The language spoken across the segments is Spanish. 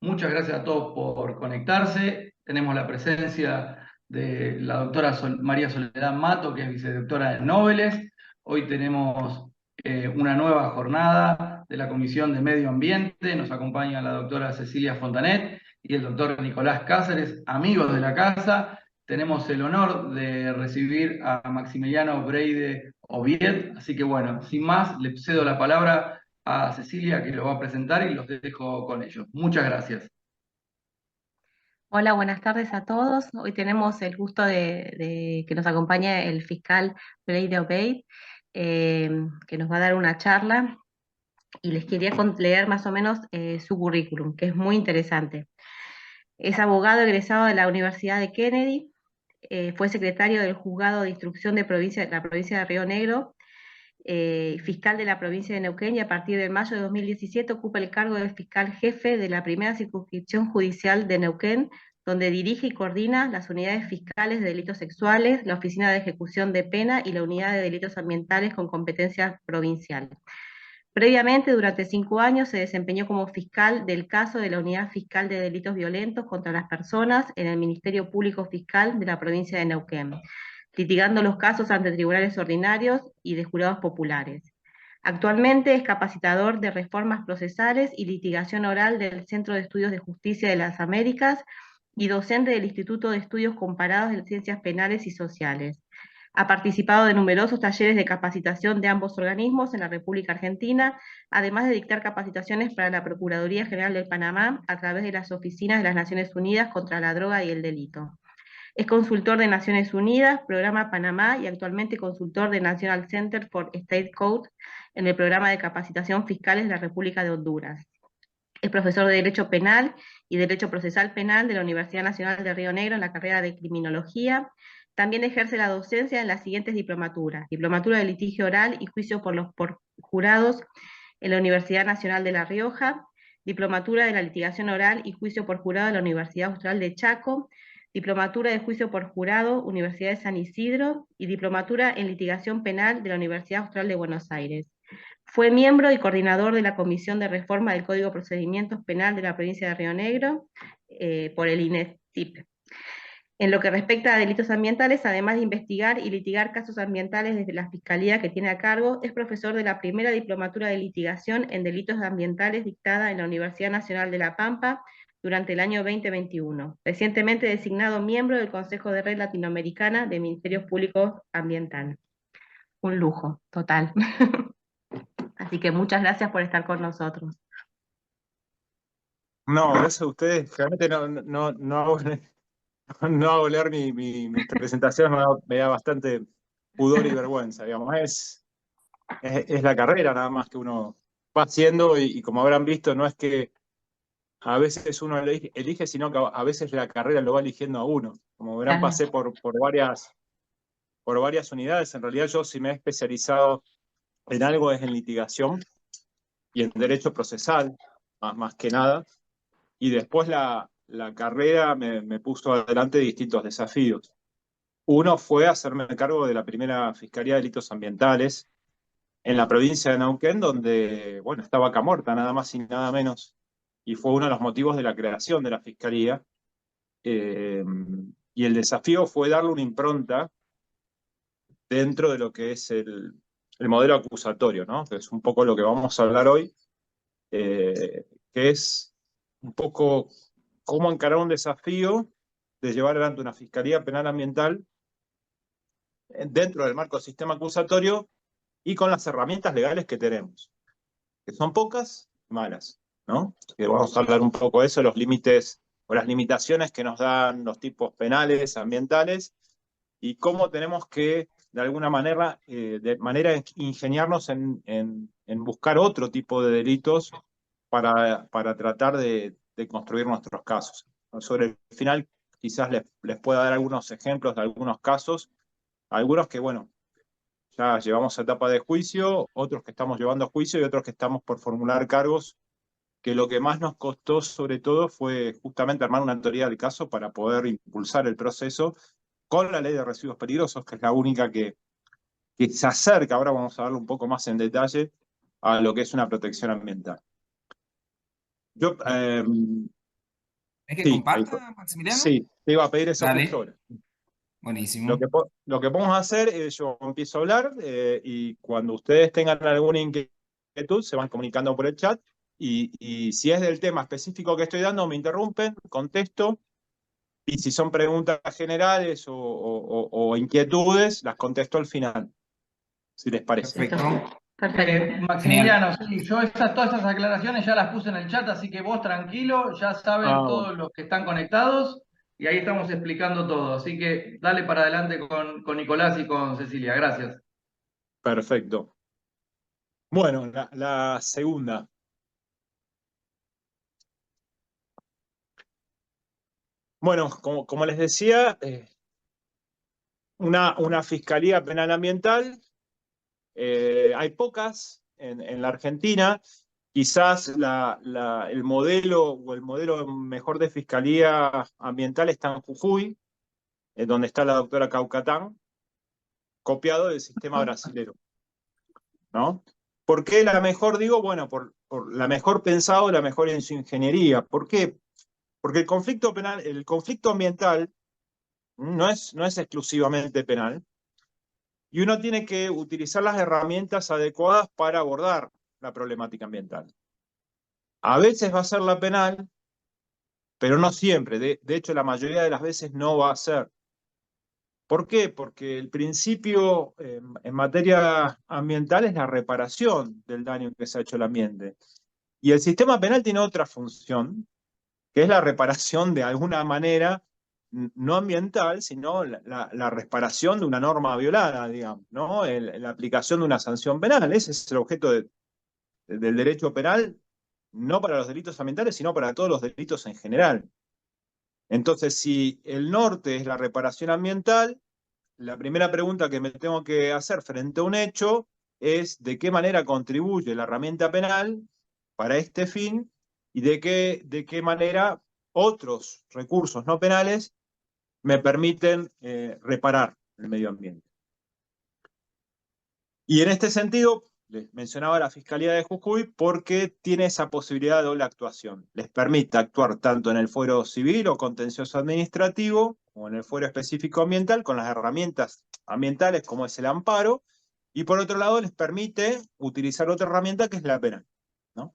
Muchas gracias a todos por conectarse. Tenemos la presencia de la doctora María Soledad Mato, que es vicedoctora de Nobeles. Hoy tenemos una nueva jornada de la Comisión de Medio Ambiente. Nos acompaña la doctora Cecilia Fontanet y el doctor Nicolás Cáceres, amigos de la casa. Tenemos el honor de recibir a Maximiliano Breide Oviet. Así que bueno, sin más, le cedo la palabra a Cecilia, que lo va a presentar, y los dejo con ellos. Muchas gracias. Hola, buenas tardes a todos. Hoy tenemos el gusto de que nos acompañe el fiscal Breide Obeid, que nos va a dar una charla y les quería leer más o menos su currículum, que es muy interesante. Es abogado egresado de la Universidad de Kennedy, fue secretario del Juzgado de Instrucción de la provincia de Río Negro, fiscal de la provincia de Neuquén, y a partir de mayo de 2017 ocupa el cargo de fiscal jefe de la primera circunscripción judicial de Neuquén, donde dirige y coordina las unidades fiscales de delitos sexuales, la oficina de ejecución de pena y la unidad de delitos ambientales con competencia provincial. Previamente, durante 5 años, se desempeñó como fiscal del caso de la Unidad Fiscal de Delitos Violentos contra las Personas en el Ministerio Público Fiscal de la provincia de Neuquén, litigando los casos ante tribunales ordinarios y de jurados populares. Actualmente es capacitador de reformas procesales y litigación oral del Centro de Estudios de Justicia de las Américas y docente del Instituto de Estudios Comparados de Ciencias Penales y Sociales. Ha participado de numerosos talleres de capacitación de ambos organismos en la República Argentina, además de dictar capacitaciones para la Procuraduría General de Panamá a través de las oficinas de las Naciones Unidas contra la Droga y el Delito. Es consultor de Naciones Unidas, Programa Panamá, y actualmente consultor de National Center for State Code en el programa de capacitación fiscales de la República de Honduras. Es profesor de Derecho Penal y Derecho Procesal Penal de la Universidad Nacional de Río Negro en la carrera de Criminología. También ejerce la docencia en las siguientes diplomaturas: Diplomatura de Litigio Oral y Juicio por Jurados en la Universidad Nacional de La Rioja, Diplomatura de la Litigación Oral y Juicio por Jurado en la Universidad Austral de Chaco, Diplomatura de Juicio por Jurado, Universidad de San Isidro, y Diplomatura en Litigación Penal de la Universidad Austral de Buenos Aires. Fue miembro y coordinador de la Comisión de Reforma del Código de Procedimientos Penal de la provincia de Río Negro, por el INESTIP. En lo que respecta a delitos ambientales, además de investigar y litigar casos ambientales desde la Fiscalía que tiene a cargo, es profesor de la primera diplomatura de litigación en delitos ambientales dictada en la Universidad Nacional de La Pampa durante el año 2021. Recientemente designado miembro del Consejo de Red Latinoamericana de Ministerios Públicos Ambientales. Un lujo, total. Así que muchas gracias por estar con nosotros. No, gracias a ustedes. Realmente no hago, no hago leer mis presentaciones, me da bastante pudor y vergüenza, digamos. Es la carrera nada más que uno va haciendo y como habrán visto, no es que a veces uno elige, sino que a veces la carrera lo va eligiendo a uno. Como verán, Claro. pasé por varias unidades. En realidad yo sí me he especializado en algo es en litigación y en derecho procesal, más que nada. Y después la carrera me puso adelante distintos desafíos. Uno fue hacerme cargo de la primera Fiscalía de Delitos Ambientales en la provincia de Neuquén, donde, bueno, está Vaca Muerta, nada más y nada menos, y fue uno de los motivos de la creación de la Fiscalía. Eh, y el desafío fue darle una impronta dentro de lo que es el modelo acusatorio, ¿no? Que es un poco lo que vamos a hablar hoy, que es un poco cómo encarar un desafío de llevar adelante una fiscalía penal ambiental dentro del marco del sistema acusatorio y con las herramientas legales que tenemos, que son pocas y malas, ¿no? Que vamos a hablar un poco de eso, los límites o las limitaciones que nos dan los tipos penales, ambientales, y cómo tenemos que, de manera ingeniarnos en buscar otro tipo de delitos para tratar de construir nuestros casos. Sobre el final, quizás les pueda dar algunos ejemplos de algunos casos, algunos que, bueno, ya llevamos a etapa de juicio, otros que estamos llevando a juicio y otros que estamos por formular cargos, que lo que más nos costó sobre todo fue justamente armar una teoría del caso para poder impulsar el proceso con la ley de residuos peligrosos, que es la única que se acerca, ahora vamos a verlo un poco más en detalle, a lo que es una protección ambiental. Yo ¿Es que Sí, comparta, Maximiliano? sí, te iba a pedir eso Dale, justo ahora. buenísimo. Lo que podemos hacer es yo empiezo a hablar y cuando ustedes tengan alguna inquietud se van comunicando por el chat y si es del tema específico que estoy dando me interrumpen, contesto y si son preguntas generales o inquietudes las contesto al final, si les parece. Perfecto. Perfecto. Maximiliano, sí, yo todas esas aclaraciones ya las puse en el chat, así que vos tranquilo, ya saben Bueno, todos los que están conectados y ahí estamos explicando todo. Así que dale para adelante con Nicolás y con Cecilia. Gracias. perfecto. Bueno, la segunda. Bueno, como les decía, una fiscalía penal ambiental, hay pocas en la Argentina. Quizás el modelo mejor de fiscalía ambiental está en Jujuy, donde está la doctora Caucatán, copiado del sistema brasilero, ¿no? ¿Por qué la mejor? Digo, bueno, por la mejor pensado, la mejor en su ingeniería. ¿Por qué? Porque el conflicto penal, el conflicto ambiental no es exclusivamente penal, y uno tiene que utilizar las herramientas adecuadas para abordar la problemática ambiental. A veces va a ser la penal, pero no siempre. De hecho, la mayoría de las veces no va a ser. ¿Por qué? Porque el principio en materia ambiental es la reparación del daño que se ha hecho al ambiente. Y el sistema penal tiene otra función, que es la reparación de alguna manera, no ambiental, sino la reparación de una norma violada, digamos, ¿no? La aplicación de una sanción penal. Ese es el objeto del derecho penal, no para los delitos ambientales, sino para todos los delitos en general. Entonces, si el norte es la reparación ambiental, la primera pregunta que me tengo que hacer frente a un hecho es de qué manera contribuye la herramienta penal para este fin y de qué manera otros recursos no penales me permiten reparar el medio ambiente. Y en este sentido, les mencionaba la Fiscalía de Jujuy porque tiene esa posibilidad de doble actuación. Les permite actuar tanto en el fuero civil o contencioso administrativo, como en el fuero específico ambiental, con las herramientas ambientales como es el amparo, y por otro lado les permite utilizar otra herramienta que es la penal, ¿no?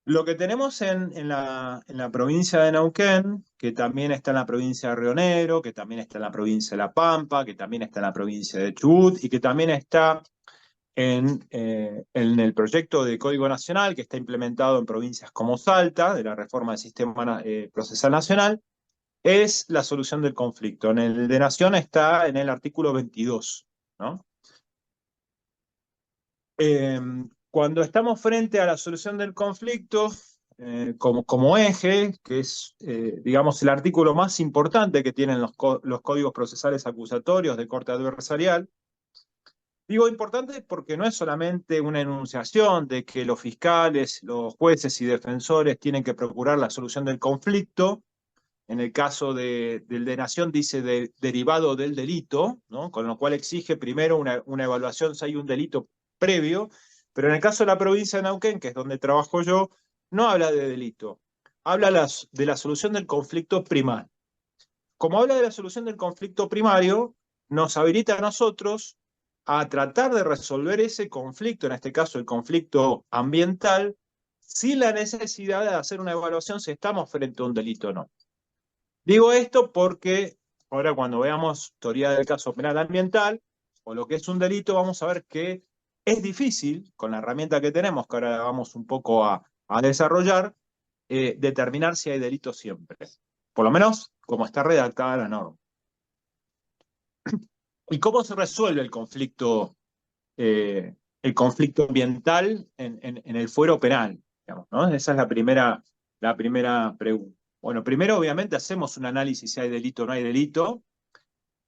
Lo que tenemos en la provincia de Neuquén, que también está en la provincia de Río Negro, que también está en la provincia de La Pampa, que también está en la provincia de Chubut y que también está en el proyecto de Código Nacional que está implementado en provincias como Salta, de la reforma del sistema procesal nacional, es la solución del conflicto. En el de Nación está en el artículo 22, ¿no? Cuando estamos frente a la solución del conflicto, como eje, que es, digamos, el artículo más importante que tienen los códigos procesales acusatorios de corte adversarial, digo importante porque no es solamente una enunciación de que los fiscales, los jueces y defensores tienen que procurar la solución del conflicto. En el caso del de Nación dice derivado del delito, ¿no? Con lo cual exige primero una evaluación si hay un delito previo, pero en el caso de la provincia de Neuquén, que es donde trabajo yo, no habla de delito, habla de la solución del conflicto primario. Como habla de la solución del conflicto primario, nos habilita a nosotros a tratar de resolver ese conflicto, en este caso el conflicto ambiental, sin la necesidad de hacer una evaluación si estamos frente a un delito o no. Digo esto porque ahora cuando veamos teoría del caso penal ambiental o lo que es un delito, vamos a ver que es difícil, con la herramienta que tenemos, que ahora vamos un poco a desarrollar, determinar si hay delito siempre. Por lo menos como está redactada la norma. ¿Y cómo se resuelve el conflicto ambiental en el fuero penal? Digamos, ¿no? Esa es la primera pregunta. Bueno, primero obviamente hacemos un análisis si hay delito o no hay delito,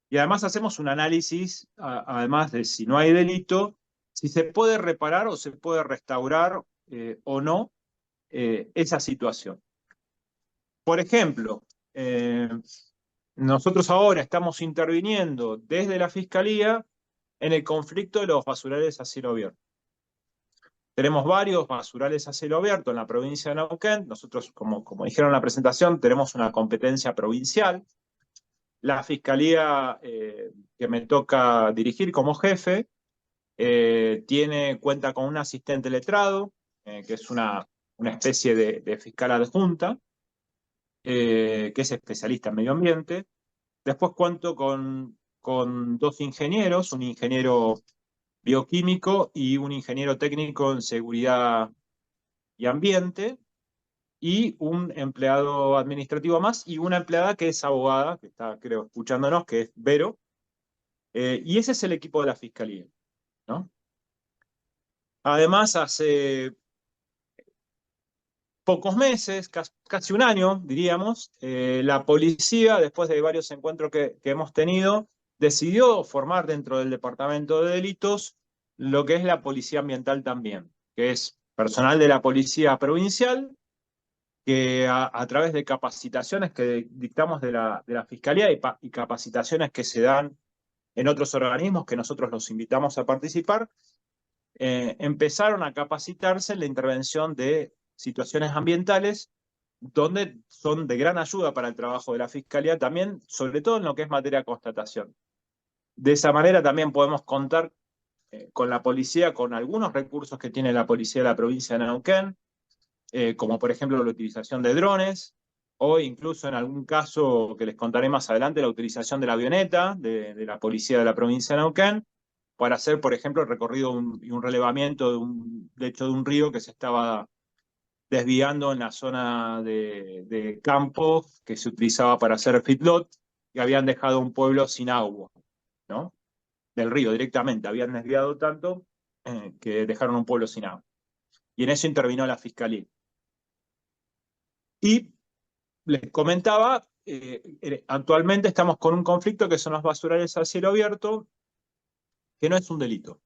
y además hacemos un análisis, además de si no hay delito, si se puede reparar o se puede restaurar o no esa situación. Por ejemplo, nosotros ahora estamos interviniendo desde la Fiscalía en el conflicto de los basurales a cielo abierto. Tenemos varios basurales a cielo abierto en la provincia de Neuquén. Nosotros, como dijeron en la presentación, tenemos una competencia provincial. La fiscalía que me toca dirigir como jefe cuenta con un asistente letrado, que es una especie de fiscal adjunta, que es especialista en medio ambiente. Después cuento con 2 ingenieros, un ingeniero bioquímico y un ingeniero técnico en seguridad y ambiente, y un empleado administrativo más, y una empleada que es abogada, que está, creo, escuchándonos, que es Vero, y ese es el equipo de la Fiscalía, ¿no? Además, hace pocos meses, casi un año, diríamos, la policía, después de varios encuentros que hemos tenido, decidió formar dentro del Departamento de Delitos lo que es la Policía Ambiental también, que es personal de la Policía Provincial, que a través de capacitaciones que dictamos de la Fiscalía y capacitaciones que se dan en otros organismos que nosotros los invitamos a participar, empezaron a capacitarse en la intervención de situaciones ambientales, donde son de gran ayuda para el trabajo de la Fiscalía, también, sobre todo en lo que es materia de constatación. De esa manera también podemos contar con la policía, con algunos recursos que tiene la policía de la provincia de Neuquén, como por ejemplo la utilización de drones, o incluso en algún caso que les contaré más adelante, la utilización de la avioneta de la policía de la provincia de Neuquén, para hacer, por ejemplo, el recorrido y un relevamiento de un lecho de un río que se estaba desviando en la zona de campo que se utilizaba para hacer feedlot, y habían dejado un pueblo sin agua, ¿no? Del río directamente, habían desviado tanto que dejaron un pueblo sin agua. Y en eso intervino la Fiscalía. Y les comentaba, actualmente estamos con un conflicto que son los basurales a cielo abierto, que no es un delito.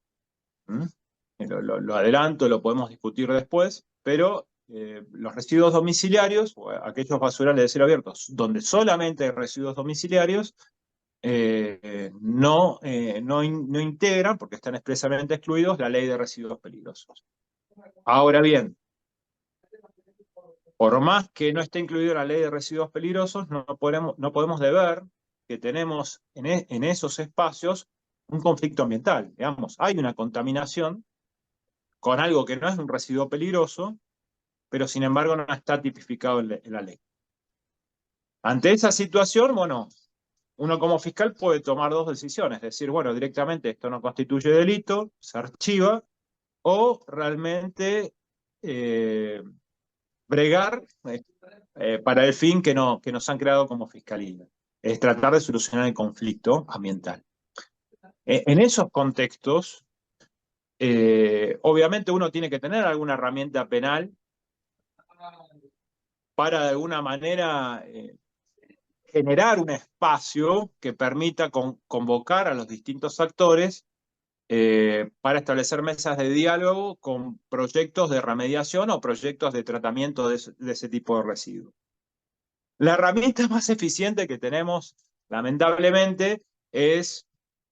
Lo adelanto, lo podemos discutir después, pero los residuos domiciliarios, o aquellos basurales de cielo abierto, donde solamente hay residuos domiciliarios, no integran, porque están expresamente excluidos, la ley de residuos peligrosos. Ahora bien, por más que no esté incluido en la ley de residuos peligrosos, no podemos deber que tenemos en esos espacios un conflicto ambiental. Digamos, hay una contaminación con algo que no es un residuo peligroso, pero sin embargo no está tipificado en la ley. Ante esa situación, bueno, uno como fiscal puede tomar 2 decisiones, decir, bueno, directamente esto no constituye delito, se archiva, o realmente bregar para el fin que nos han creado como fiscalía, es tratar de solucionar el conflicto ambiental. En esos contextos, obviamente uno tiene que tener alguna herramienta penal para de alguna manera generar un espacio que permita convocar a los distintos actores para establecer mesas de diálogo con proyectos de remediación o proyectos de tratamiento de ese tipo de residuos. La herramienta más eficiente que tenemos, lamentablemente, es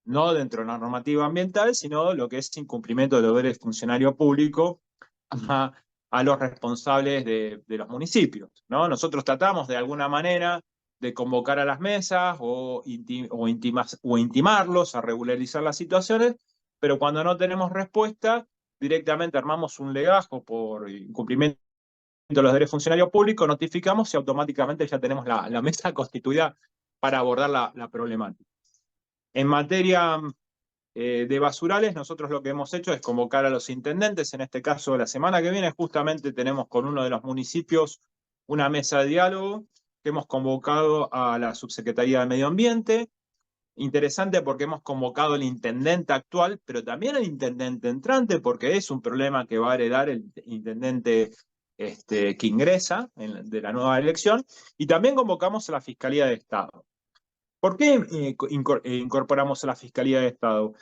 no dentro de la normativa ambiental, sino lo que es incumplimiento de deberes funcionario público a los responsables de los municipios, ¿no? Nosotros tratamos de alguna manera de convocar a las mesas o intimarlos a regularizar las situaciones, pero cuando no tenemos respuesta, directamente armamos un legajo por incumplimiento de los deberes funcionarios públicos, notificamos y automáticamente ya tenemos la mesa constituida para abordar la problemática. En materia de basurales, nosotros lo que hemos hecho es convocar a los intendentes. En este caso, la semana que viene justamente tenemos con uno de los municipios una mesa de diálogo que hemos convocado a la Subsecretaría de Medio Ambiente. Interesante porque hemos convocado al intendente actual, pero también al intendente entrante, porque es un problema que va a heredar el intendente que ingresa de la nueva elección, y también convocamos a la Fiscalía de Estado. ¿Por qué incorporamos a la Fiscalía de Estado?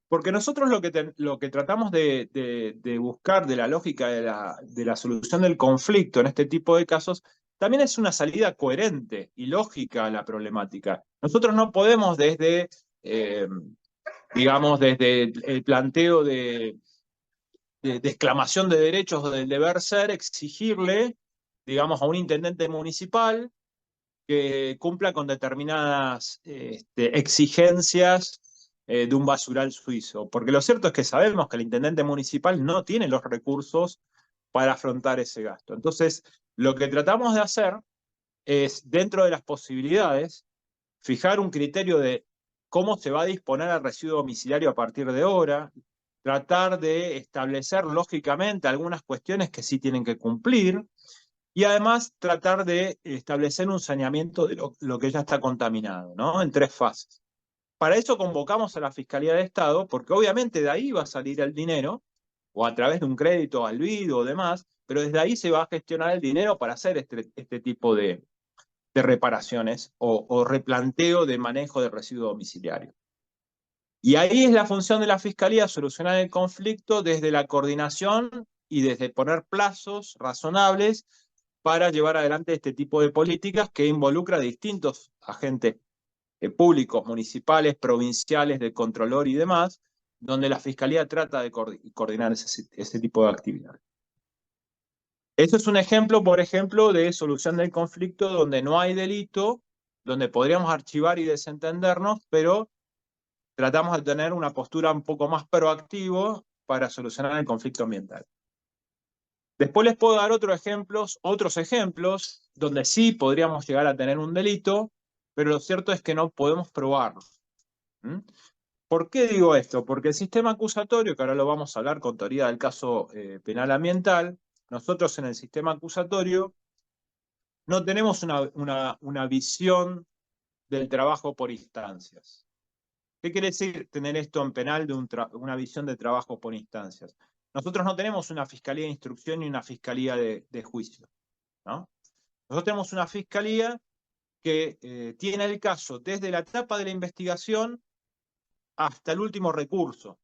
Porque nosotros lo que tratamos de buscar de la lógica de la solución del conflicto en este tipo de casos, también es una salida coherente y lógica a la problemática. Nosotros no podemos digamos, desde el planteo de exclamación de derechos o del deber ser, exigirle, digamos, a un intendente municipal que cumpla con determinadas exigencias de un basural suizo. Porque lo cierto es que sabemos que el intendente municipal no tiene los recursos para afrontar ese gasto. Entonces, lo que tratamos de hacer es, dentro de las posibilidades, fijar un criterio de cómo se va a disponer el residuo domiciliario a partir de ahora, tratar de establecer lógicamente algunas cuestiones que sí tienen que cumplir, y además tratar de establecer un saneamiento de lo que ya está contaminado, ¿no? En 3 fases. Para eso convocamos a la Fiscalía de Estado, porque obviamente de ahí va a salir el dinero, o a través de un crédito al BID o demás, pero desde ahí se va a gestionar el dinero para hacer este tipo de reparaciones o replanteo de manejo de residuo domiciliario. Y ahí es la función de la Fiscalía, solucionar el conflicto desde la coordinación y desde poner plazos razonables para llevar adelante este tipo de políticas que involucra a distintos agentes públicos, municipales, provinciales, de controlor y demás, donde la Fiscalía trata de coordinar ese tipo de actividades. Eso es un ejemplo, por ejemplo, de solución del conflicto donde no hay delito, donde podríamos archivar y desentendernos, pero tratamos de tener una postura un poco más proactiva para solucionar el conflicto ambiental. Después les puedo dar otros ejemplos donde sí podríamos llegar a tener un delito, pero lo cierto es que no podemos probarlo. ¿Mm? ¿Por qué digo esto? Porque el sistema acusatorio, que ahora lo vamos a hablar con teoría del caso penal ambiental, nosotros en el sistema acusatorio no tenemos una visión del trabajo por instancias. ¿Qué quiere decir tener esto en penal de una visión de trabajo por instancias? Nosotros no tenemos una fiscalía de instrucción ni una fiscalía de juicio, ¿no? Nosotros tenemos una fiscalía que tiene el caso desde la etapa de la investigación hasta el último recurso,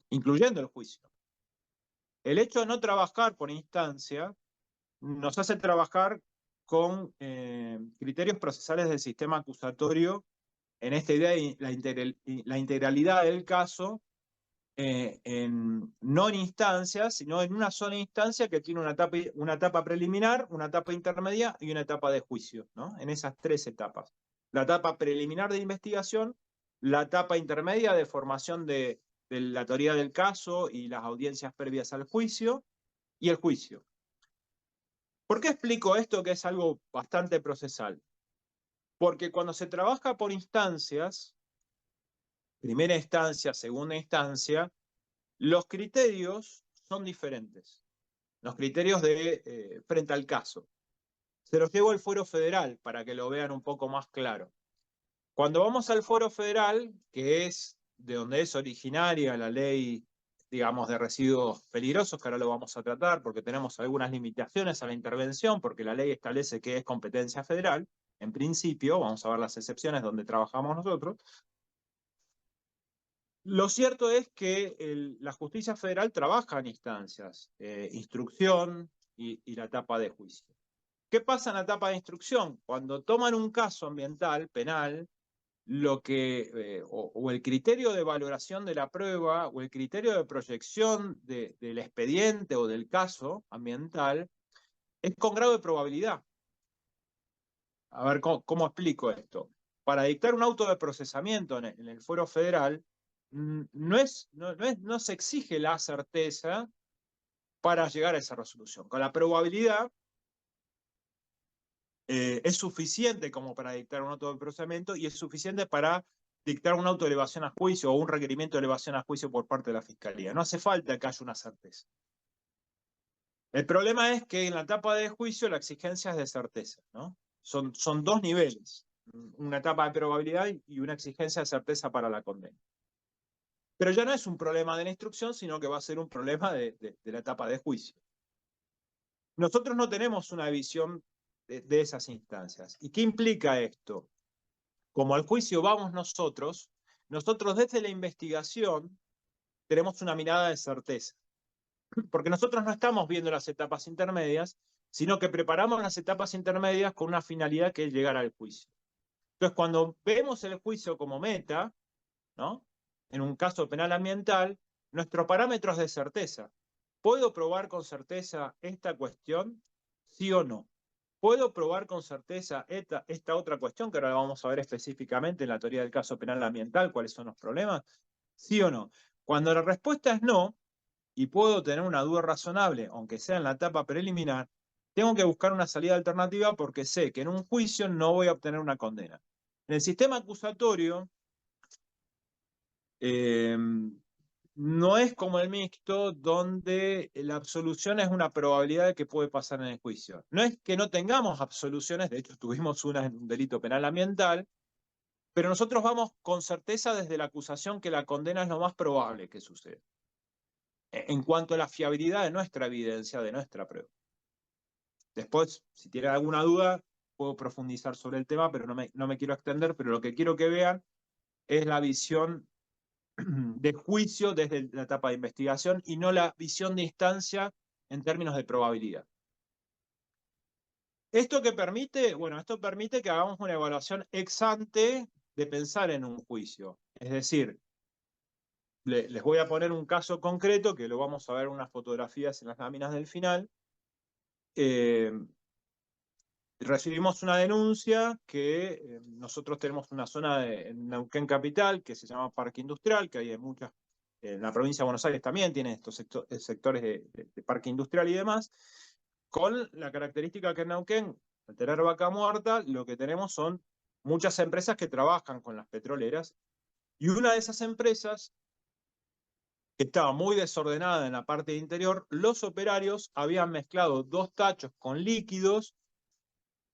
incluyendo el juicio. El hecho de no trabajar por instancia nos hace trabajar con criterios procesales del sistema acusatorio en esta idea de la integralidad del caso, no en instancias, sino en una sola instancia que tiene una etapa preliminar, una etapa intermedia y una etapa de juicio, ¿no? En esas 3 etapas. La etapa preliminar de investigación, la etapa intermedia de formación de la teoría del caso y las audiencias previas al juicio, y el juicio. ¿Por qué explico esto que es algo bastante procesal? Porque cuando se trabaja por instancias, primera instancia, segunda instancia, los criterios son diferentes. Los criterios de frente al caso. Se los llevo al fuero federal para que lo vean un poco más claro. Cuando vamos al fuero federal, que es de donde es originaria la ley, digamos, de residuos peligrosos, que ahora lo vamos a tratar porque tenemos algunas limitaciones a la intervención, porque la ley establece que es competencia federal, en principio, vamos a ver las excepciones donde trabajamos nosotros. Lo cierto es que la justicia federal trabaja en instancias, instrucción y la etapa de juicio. ¿Qué pasa en la etapa de instrucción? Cuando toman un caso ambiental, penal, o el criterio de valoración de la prueba o el criterio de proyección del expediente o del caso ambiental es con grado de probabilidad. A ver, ¿cómo explico esto? Para dictar un auto de procesamiento en el fuero federal, no se exige la certeza para llegar a esa resolución. Con la probabilidad es suficiente como para dictar un auto de procesamiento y es suficiente para dictar un auto de elevación a juicio o un requerimiento de elevación a juicio por parte de la Fiscalía. No hace falta que haya una certeza. El problema es que en la etapa de juicio la exigencia es de certeza, ¿no? Son 2 niveles, una etapa de probabilidad y una exigencia de certeza para la condena. Pero ya no es un problema de la instrucción, sino que va a ser un problema de la etapa de juicio. Nosotros no tenemos una visión de esas instancias. ¿Y qué implica esto? Como al juicio vamos nosotros desde la investigación tenemos una mirada de certeza. Porque nosotros no estamos viendo las etapas intermedias, sino que preparamos las etapas intermedias con una finalidad que es llegar al juicio. Entonces, cuando vemos el juicio como meta, ¿no? En un caso penal ambiental, nuestro parámetro es de certeza. ¿Puedo probar con certeza esta cuestión? ¿Sí o no? ¿Puedo probar con certeza esta otra cuestión, que ahora la vamos a ver específicamente en la teoría del caso penal ambiental, cuáles son los problemas? ¿Sí o no? Cuando la respuesta es no, y puedo tener una duda razonable, aunque sea en la etapa preliminar, tengo que buscar una salida alternativa porque sé que en un juicio no voy a obtener una condena. En el sistema acusatorio, no es como el mixto, donde la absolución es una probabilidad de que puede pasar en el juicio. No es que no tengamos absoluciones, de hecho tuvimos una en un delito penal ambiental, pero nosotros vamos con certeza desde la acusación que la condena es lo más probable que suceda, en cuanto a la fiabilidad de nuestra evidencia, de nuestra prueba. Después, si tienen alguna duda, puedo profundizar sobre el tema, pero no me quiero extender, pero lo que quiero que vean es la visión de juicio desde la etapa de investigación y no la visión de instancia en términos de probabilidad. ¿Esto qué permite? Bueno, esto permite que hagamos una evaluación ex ante de pensar en un juicio. Es decir, les voy a poner un caso concreto, que lo vamos a ver en unas fotografías en las láminas del final. Recibimos una denuncia que nosotros tenemos una zona en Neuquén Capital que se llama Parque Industrial, que hay muchas, en la provincia de Buenos Aires también tiene estos sectores de parque industrial y demás, con la característica que en Neuquén, al tener vaca muerta, lo que tenemos son muchas empresas que trabajan con las petroleras, y una de esas empresas que estaba muy desordenada en la parte interior, los operarios habían mezclado 2 tachos con líquidos,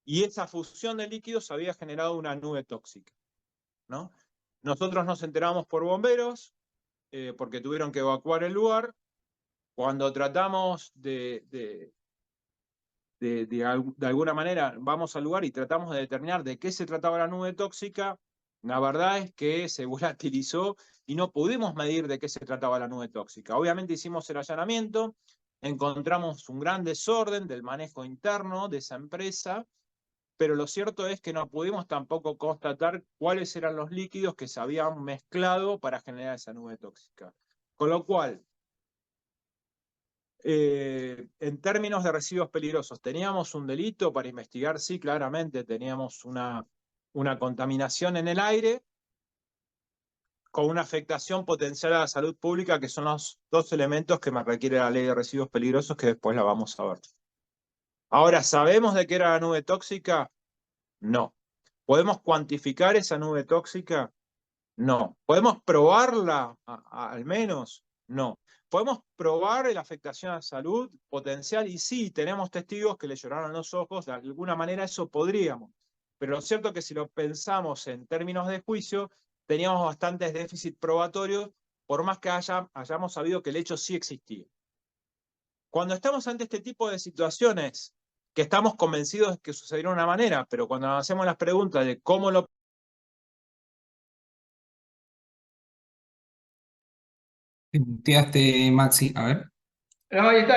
y esa fusión de líquidos había generado una nube tóxica, ¿no? Nosotros nos enteramos por bomberos, porque tuvieron que evacuar el lugar. Cuando tratamos de alguna manera, vamos al lugar y tratamos de determinar de qué se trataba la nube tóxica, la verdad es que se volatilizó y no pudimos medir de qué se trataba la nube tóxica. Obviamente hicimos el allanamiento, encontramos un gran desorden del manejo interno de esa empresa, pero lo cierto es que no pudimos tampoco constatar cuáles eran los líquidos que se habían mezclado para generar esa nube tóxica. Con lo cual, en términos de residuos peligrosos, ¿teníamos un delito para investigar? Sí, claramente teníamos una contaminación en el aire con una afectación potencial a la salud pública, que son los 2 elementos que me requiere la ley de residuos peligrosos, que después la vamos a ver. Ahora, ¿sabemos de qué era la nube tóxica? No. ¿Podemos cuantificar esa nube tóxica? No. ¿Podemos probarla al menos? No. ¿Podemos probar la afectación a la salud potencial? Y sí, tenemos testigos que le lloraron los ojos, de alguna manera eso podríamos. Pero lo cierto es que si lo pensamos en términos de juicio, teníamos bastantes déficits probatorios, por más que hayamos sabido que el hecho sí existía. Cuando estamos ante este tipo de situaciones, que estamos convencidos de que sucedieron de una manera, pero cuando nos hacemos las preguntas de cómo lo... Te muteaste, Maxi. A ver. No, ahí está,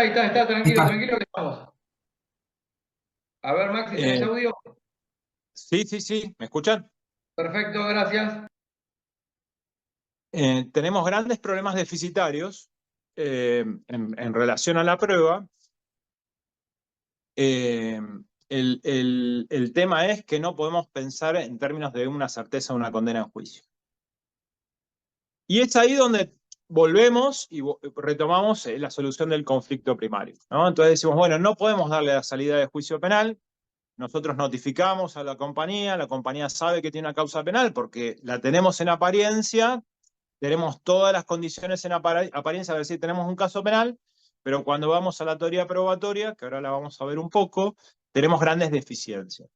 tranquilo, Está. tranquilo que estamos. A ver, Maxi, ¿tenés audio? Sí, ¿me escuchan? Perfecto, gracias. Tenemos grandes problemas deficitarios en relación a la prueba. El tema es que no podemos pensar en términos de una certeza o una condena en juicio. Y es ahí donde volvemos y retomamos la solución del conflicto primario, ¿no? Entonces decimos, bueno, no podemos darle la salida de juicio penal. Nosotros notificamos a la compañía sabe que tiene una causa penal porque la tenemos en apariencia, tenemos todas las condiciones en apariencia, a ver si tenemos un caso penal, pero cuando vamos a la teoría probatoria, que ahora la vamos a ver un poco, tenemos grandes deficiencias.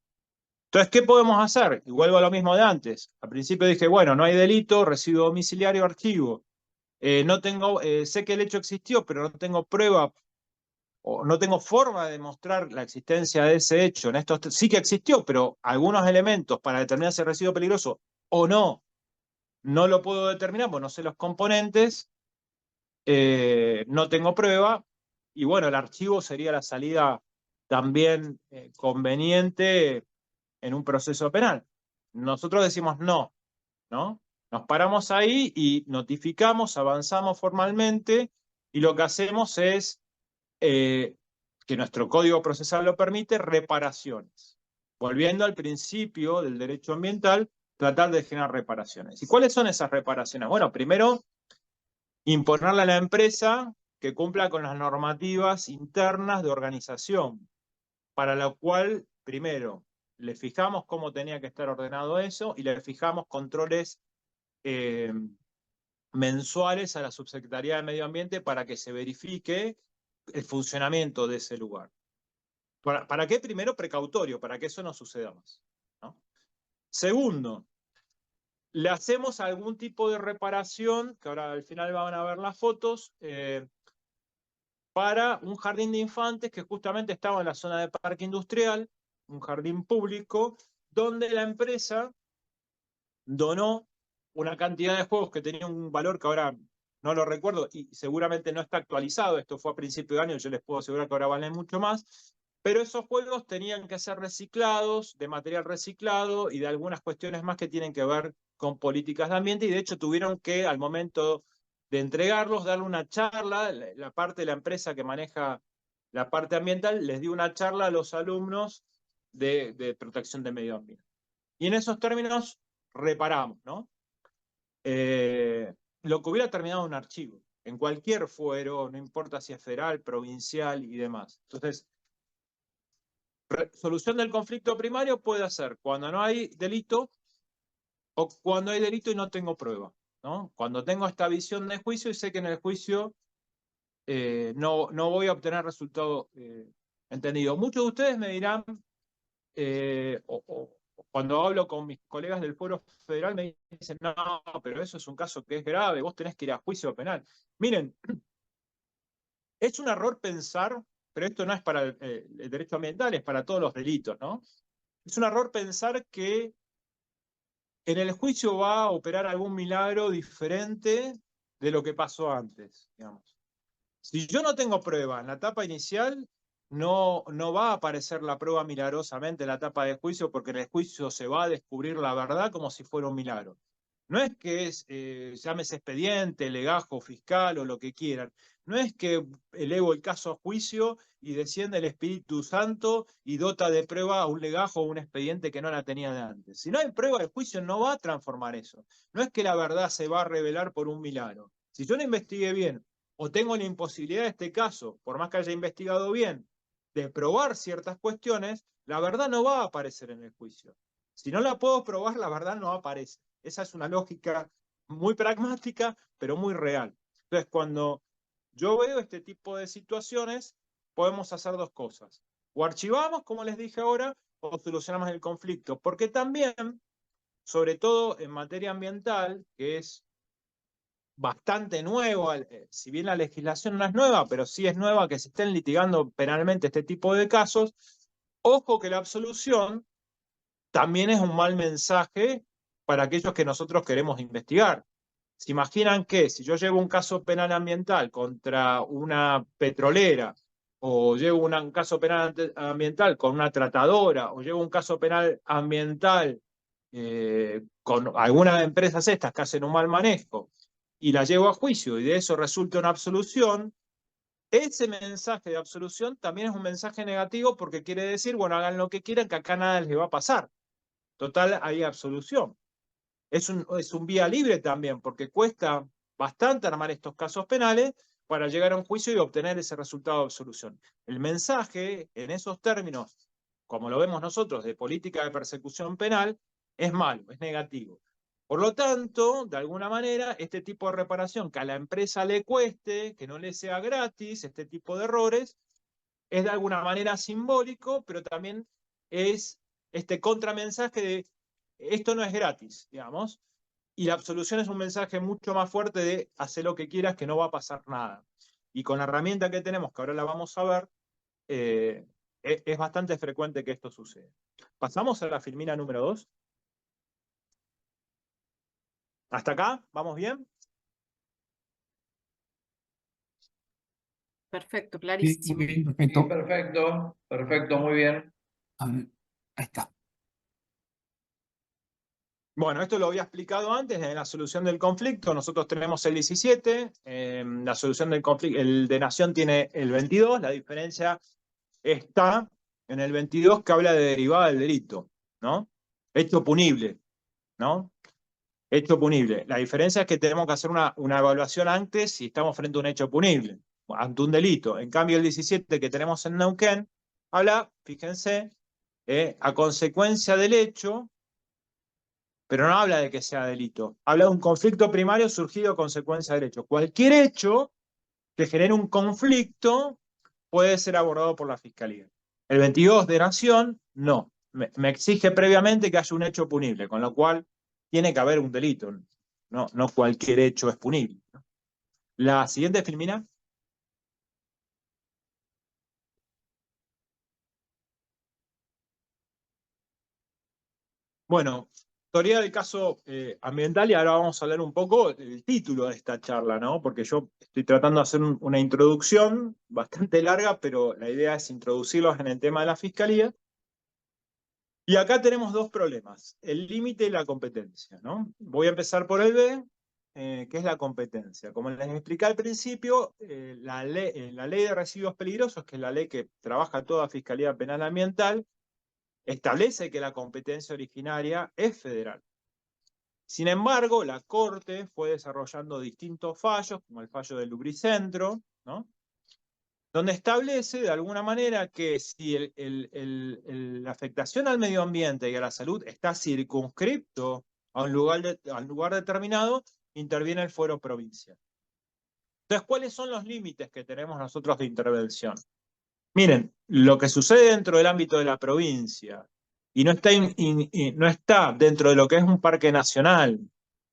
Entonces, ¿qué podemos hacer? Y vuelvo a lo mismo de antes. Al principio dije, bueno, no hay delito, residuo domiciliario, archivo. Sé que el hecho existió, pero no tengo prueba o no tengo forma de demostrar la existencia de ese hecho. En esto sí que existió, pero algunos elementos para determinar si es residuo peligroso o no lo puedo determinar, porque no sé los componentes, no tengo prueba, y bueno, el archivo sería la salida también conveniente en un proceso penal. Nosotros decimos no, ¿no? Nos paramos ahí y notificamos, avanzamos formalmente, y lo que hacemos es que nuestro código procesal lo permite, reparaciones. Volviendo al principio del derecho ambiental, tratar de generar reparaciones. ¿Y cuáles son esas reparaciones? Bueno, primero, imponerle a la empresa que cumpla con las normativas internas de organización, para lo cual, primero, le fijamos cómo tenía que estar ordenado eso y le fijamos controles mensuales a la Subsecretaría de Medio Ambiente para que se verifique el funcionamiento de ese lugar. ¿Para qué? Primero, precautorio, para que eso no suceda más, ¿no? Segundo, le hacemos algún tipo de reparación, que ahora al final van a ver las fotos, para un jardín de infantes que justamente estaba en la zona de parque industrial, un jardín público, donde la empresa donó una cantidad de juegos que tenía un valor que ahora no lo recuerdo y seguramente no está actualizado, esto fue a principio de año, yo les puedo asegurar que ahora valen mucho más, pero esos juegos tenían que ser reciclados, de material reciclado y de algunas cuestiones más que tienen que ver con políticas de ambiente y de hecho tuvieron que al momento de entregarlos darle una charla, la parte de la empresa que maneja la parte ambiental les dio una charla a los alumnos de protección del medio ambiente. Y en esos términos reparamos, ¿no? Lo que hubiera terminado en un archivo, en cualquier fuero, no importa si es federal, provincial y demás. Entonces, solución del conflicto primario puede ser cuando no hay delito o cuando hay delito y no tengo prueba, ¿no? Cuando tengo esta visión de juicio y sé que en el juicio no voy a obtener resultado entendido. Muchos de ustedes me dirán, cuando hablo con mis colegas del Foro Federal me dicen, no, pero eso es un caso que es grave, vos tenés que ir a juicio penal. Miren, es un error pensar, pero esto no es para el derecho ambiental, es para todos los delitos, ¿no? Es un error pensar que en el juicio va a operar algún milagro diferente de lo que pasó antes, digamos. Si yo no tengo prueba en la etapa inicial, no va a aparecer la prueba milagrosamente en la etapa de juicio, porque en el juicio se va a descubrir la verdad como si fuera un milagro. No es que llámese expediente, legajo, fiscal o lo que quieran. No es que elevo el caso a juicio y desciende el Espíritu Santo y dota de prueba a un legajo o un expediente que no la tenía de antes. Si no hay prueba, el juicio no va a transformar eso. No es que la verdad se va a revelar por un milagro. Si yo no investigué bien o tengo la imposibilidad de este caso, por más que haya investigado bien, de probar ciertas cuestiones, la verdad no va a aparecer en el juicio. Si no la puedo probar, la verdad no aparece. Esa es una lógica muy pragmática, pero muy real. Entonces, cuando yo veo este tipo de situaciones, podemos hacer dos cosas. O archivamos, como les dije ahora, o solucionamos el conflicto. Porque también, sobre todo en materia ambiental, que es bastante nuevo, si bien la legislación no es nueva, pero sí es nueva que se estén litigando penalmente este tipo de casos, ojo que la absolución también es un mal mensaje para aquellos que nosotros queremos investigar. ¿Se imaginan que si yo llevo un caso penal ambiental contra una petrolera, o llevo un caso penal ambiental con una tratadora, o llevo un caso penal ambiental con algunas empresas estas que hacen un mal manejo, y la llevo a juicio y de eso resulta una absolución, ese mensaje de absolución también es un mensaje negativo porque quiere decir, bueno, hagan lo que quieran, que acá nada les va a pasar. Total, hay absolución. Es un vía libre también, porque cuesta bastante armar estos casos penales para llegar a un juicio y obtener ese resultado de absolución. El mensaje, en esos términos, como lo vemos nosotros, de política de persecución penal, es malo, es negativo. Por lo tanto, de alguna manera, este tipo de reparación que a la empresa le cueste, que no le sea gratis, este tipo de errores, es de alguna manera simbólico, pero también es este contramensaje de esto no es gratis, digamos, y la absolución es un mensaje mucho más fuerte de hacer lo que quieras, que no va a pasar nada. Y con la herramienta que tenemos, que ahora la vamos a ver, es bastante frecuente que esto suceda. Pasamos a la filmina número 2. ¿Hasta acá? ¿Vamos bien? Perfecto, Sí, clarísimo. muy bien, Sí, perfecto. perfecto, perfecto, muy bien. A ver, ahí está. Bueno, esto lo había explicado antes en la solución del conflicto. Nosotros tenemos el 17, la solución del conflicto, el de Nación tiene el 22, la diferencia está en el 22 que habla de derivada del delito, ¿no? Hecho punible, ¿no? Hecho punible. La diferencia es que tenemos que hacer una evaluación antes si estamos frente a un hecho punible, ante un delito. En cambio, el 17 que tenemos en Neuquén habla, fíjense, a consecuencia del hecho, pero no habla de que sea delito. Habla de un conflicto primario surgido a consecuencia del hecho. Cualquier hecho que genere un conflicto puede ser abordado por la Fiscalía. El 22 de Nación, no. Me exige previamente que haya un hecho punible, con lo cual tiene que haber un delito. No cualquier hecho es punible. La siguiente, Filmina. Bueno, teoría del caso ambiental, y ahora vamos a hablar un poco del título de esta charla, ¿no? Porque yo estoy tratando de hacer una introducción bastante larga, pero la idea es introducirlos en el tema de la Fiscalía. Y acá tenemos dos problemas, el límite y la competencia, ¿no? Voy a empezar por el B, que es la competencia. Como les expliqué al principio, la ley de residuos peligrosos, que es la ley que trabaja toda Fiscalía Penal Ambiental, establece que la competencia originaria es federal. Sin embargo, la Corte fue desarrollando distintos fallos, como el fallo del Lubricentro, ¿no? Donde establece de alguna manera que si la afectación al medio ambiente y a la salud está circunscripto a un lugar determinado, interviene el fuero provincial. Entonces, ¿cuáles son los límites que tenemos nosotros de intervención? Miren, lo que sucede dentro del ámbito de la provincia y no está dentro de lo que es un parque nacional,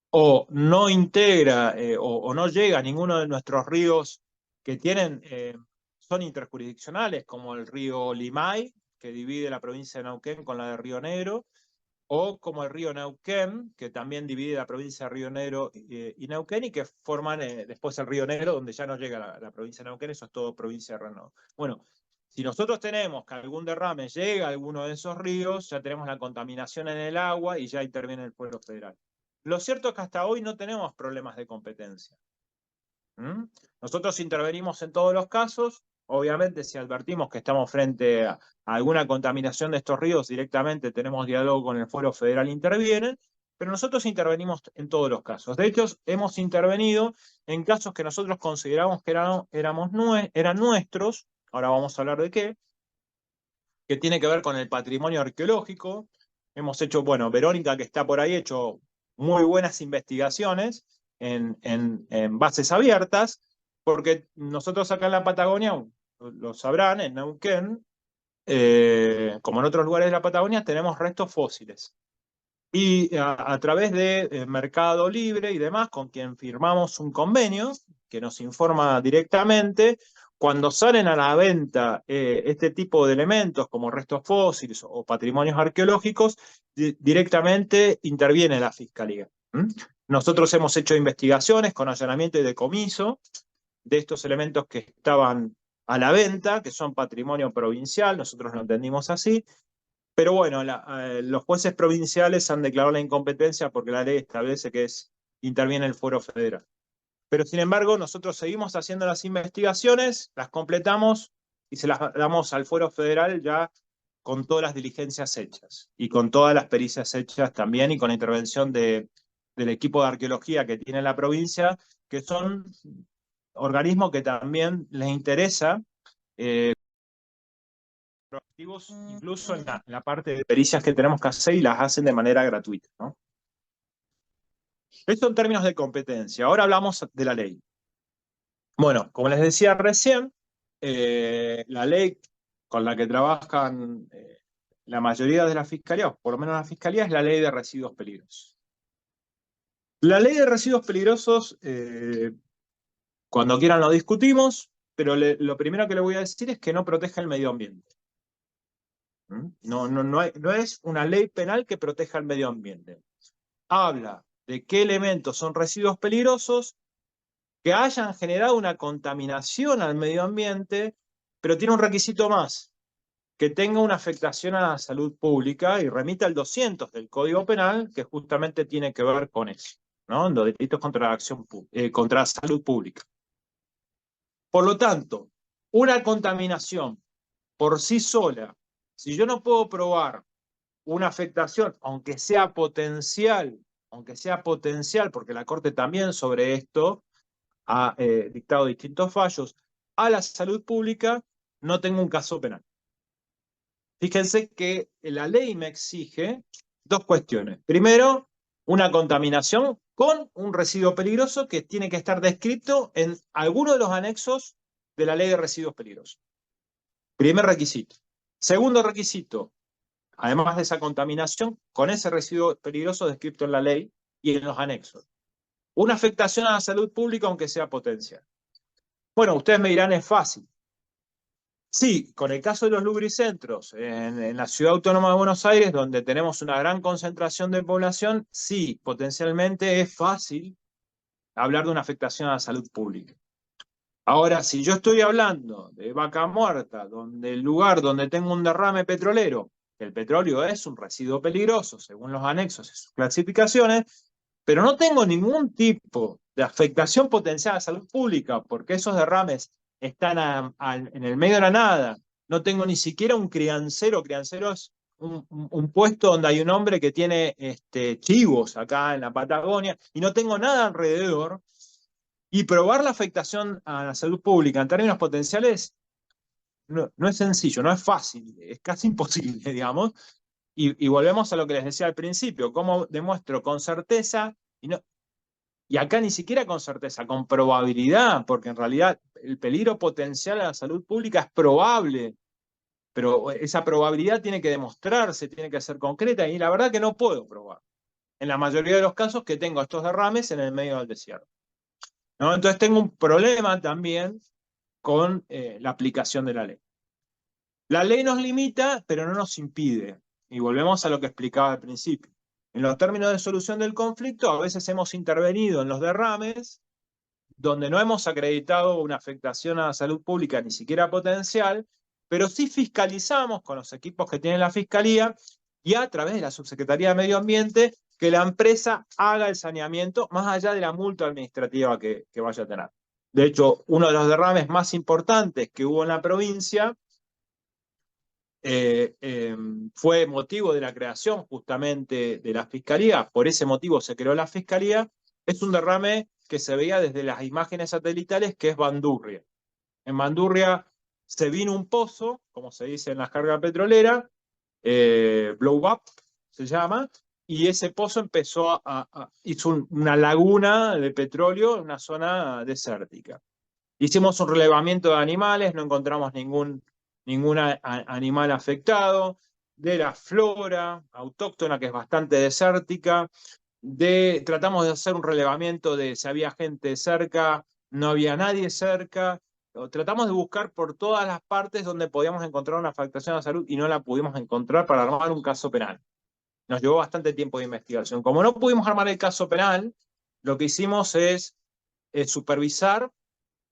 o no integra o no llega a ninguno de nuestros ríos que son interjurisdiccionales, como el río Limay, que divide la provincia de Neuquén con la de Río Negro, o como el río Neuquén, que también divide la provincia de Río Negro y Neuquén, y que forman después el río Negro, donde ya no llega la provincia de Neuquén, eso es todo provincia de Renault. Bueno, si nosotros tenemos que algún derrame llega a alguno de esos ríos, ya tenemos la contaminación en el agua y ya interviene el fuero federal. Lo cierto es que hasta hoy no tenemos problemas de competencia. Nosotros intervenimos en todos los casos. Obviamente, si advertimos que estamos frente a alguna contaminación de estos ríos, directamente tenemos diálogo con el fuero federal, intervienen, pero nosotros intervenimos en todos los casos. De hecho, hemos intervenido en casos que nosotros consideramos que eran nuestros, ahora vamos a hablar de qué, que tiene que ver con el patrimonio arqueológico. Hemos hecho, bueno, Verónica, que está por ahí, hecho muy buenas investigaciones en bases abiertas, porque nosotros acá en la Patagonia, lo sabrán, en Neuquén, como en otros lugares de la Patagonia, tenemos restos fósiles. Y a través de Mercado Libre y demás, con quien firmamos un convenio que nos informa directamente, cuando salen a la venta este tipo de elementos como restos fósiles o patrimonios arqueológicos, directamente interviene la Fiscalía. Nosotros hemos hecho investigaciones con allanamiento y decomiso de estos elementos que estaban a la venta, que son patrimonio provincial, nosotros lo entendimos así. Pero bueno, los jueces provinciales han declarado la incompetencia porque la ley establece que interviene el fuero federal. Pero sin embargo, nosotros seguimos haciendo las investigaciones, las completamos y se las damos al fuero federal ya con todas las diligencias hechas y con todas las pericias hechas también y con la intervención del equipo de arqueología que tiene la provincia, que son organismos que también les interesa proactivos incluso en la parte de pericias que tenemos que hacer y las hacen de manera gratuita, ¿no? Esto en términos de competencia. Ahora hablamos de la ley. Bueno, como les decía recién, la ley con la que trabajan la mayoría de las fiscalías, o por lo menos la fiscalía, es la ley de residuos peligrosos. La ley de residuos peligrosos, cuando quieran lo discutimos, pero lo primero que le voy a decir es que no protege el medio ambiente. No es una ley penal que proteja el medio ambiente. Habla de qué elementos son residuos peligrosos que hayan generado una contaminación al medio ambiente, pero tiene un requisito más, que tenga una afectación a la salud pública y remita al 200 del Código Penal, que justamente tiene que ver con eso, ¿no? Los delitos contra contra la salud pública. Por lo tanto, una contaminación por sí sola, si yo no puedo probar una afectación, aunque sea potencial, porque la Corte también sobre esto ha dictado distintos fallos, a la salud pública, no tengo un caso penal. Fíjense que la ley me exige dos cuestiones. Primero, una contaminación con un residuo peligroso que tiene que estar descrito en alguno de los anexos de la ley de residuos peligrosos. Primer requisito. Segundo requisito, además de esa contaminación, con ese residuo peligroso descrito en la ley y en los anexos. Una afectación a la salud pública, aunque sea potencial. Bueno, ustedes me dirán, es fácil. Sí, con el caso de los lubricentros en la Ciudad Autónoma de Buenos Aires, donde tenemos una gran concentración de población, sí, potencialmente es fácil hablar de una afectación a la salud pública. Ahora, si yo estoy hablando de Vaca Muerta, donde el lugar donde tengo un derrame petrolero, el petróleo es un residuo peligroso, según los anexos y sus clasificaciones, pero no tengo ningún tipo de afectación potencial a la salud pública, porque esos derrames están en el medio de la nada. No tengo ni siquiera un criancero. Criancero es un puesto donde hay un hombre que tiene chivos acá en la Patagonia, y no tengo nada alrededor. Y probar la afectación a la salud pública en términos potenciales no es sencillo, no es fácil, es casi imposible, digamos. Y volvemos a lo que les decía al principio, cómo demuestro con certeza, y acá ni siquiera con certeza, con probabilidad, porque en realidad el peligro potencial a la salud pública es probable, pero esa probabilidad tiene que demostrarse, tiene que ser concreta, y la verdad que no puedo probar. En la mayoría de los casos que tengo estos derrames en el medio del desierto, ¿no? Entonces tengo un problema también con la aplicación de la ley. La ley nos limita, pero no nos impide. Y volvemos a lo que explicaba al principio. En los términos de solución del conflicto, a veces hemos intervenido en los derrames, donde no hemos acreditado una afectación a la salud pública, ni siquiera potencial, pero sí fiscalizamos con los equipos que tiene la Fiscalía y a través de la Subsecretaría de Medio Ambiente que la empresa haga el saneamiento más allá de la multa administrativa que vaya a tener. De hecho, uno de los derrames más importantes que hubo en la provincia fue motivo de la creación justamente de la Fiscalía. Por ese motivo se creó la Fiscalía. Es un derrame que se veía desde las imágenes satelitales, que es Bandurria. En Bandurria se vino un pozo, como se dice en las cargas petroleras, blow up se llama, y ese pozo hizo una laguna de petróleo en una zona desértica. Hicimos un relevamiento de animales, no encontramos ningún animal afectado, de la flora autóctona, que es bastante desértica, tratamos de hacer un relevamiento de si había gente cerca, no había nadie cerca, tratamos de buscar por todas las partes donde podíamos encontrar una afectación a la salud y no la pudimos encontrar para armar un caso penal. Nos llevó bastante tiempo de investigación. Como no pudimos armar el caso penal, lo que hicimos es supervisar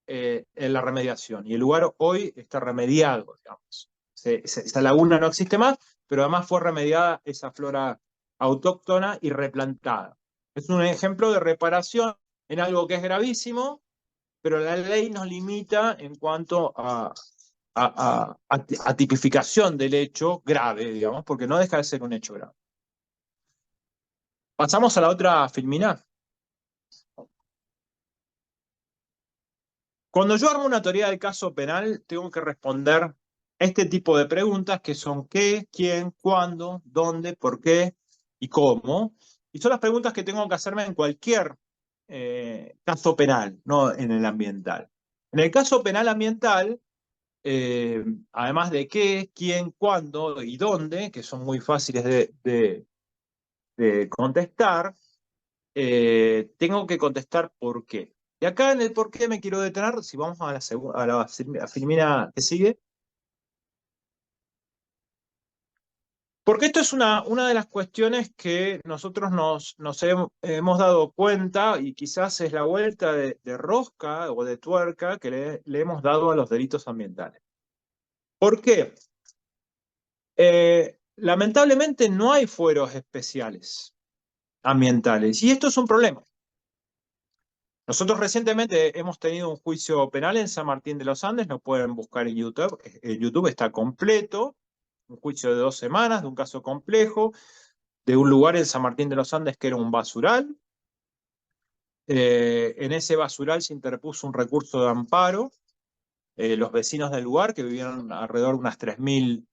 en la remediación. Y el lugar hoy está remediado, digamos. Esa laguna no existe más, pero además fue remediada esa flora autóctona y replantada. Es un ejemplo de reparación en algo que es gravísimo, pero la ley nos limita en cuanto a tipificación del hecho grave, digamos, porque no deja de ser un hecho grave. Pasamos a la otra filmina. Cuando yo armo una teoría del caso penal, tengo que responder este tipo de preguntas que son qué, quién, cuándo, dónde, por qué y cómo. Y son las preguntas que tengo que hacerme en cualquier caso penal, no en el ambiental. En el caso penal ambiental, además de qué, quién, cuándo y dónde, que son muy fáciles de contestar, tengo que contestar por qué. Y acá en el por qué me quiero detener, si vamos a la filmina que sigue. Porque esto es una de las cuestiones que nosotros nos hemos dado cuenta, y quizás es la vuelta de rosca o de tuerca que le hemos dado a los delitos ambientales. ¿Por qué? Lamentablemente no hay fueros especiales ambientales, y esto es un problema. Nosotros recientemente hemos tenido un juicio penal en San Martín de los Andes, lo pueden buscar en YouTube, YouTube está completo, un juicio de 2 semanas, de un caso complejo, de un lugar en San Martín de los Andes que era un basural. En ese basural se interpuso un recurso de amparo. Los vecinos del lugar, que vivían alrededor de unas 3.000,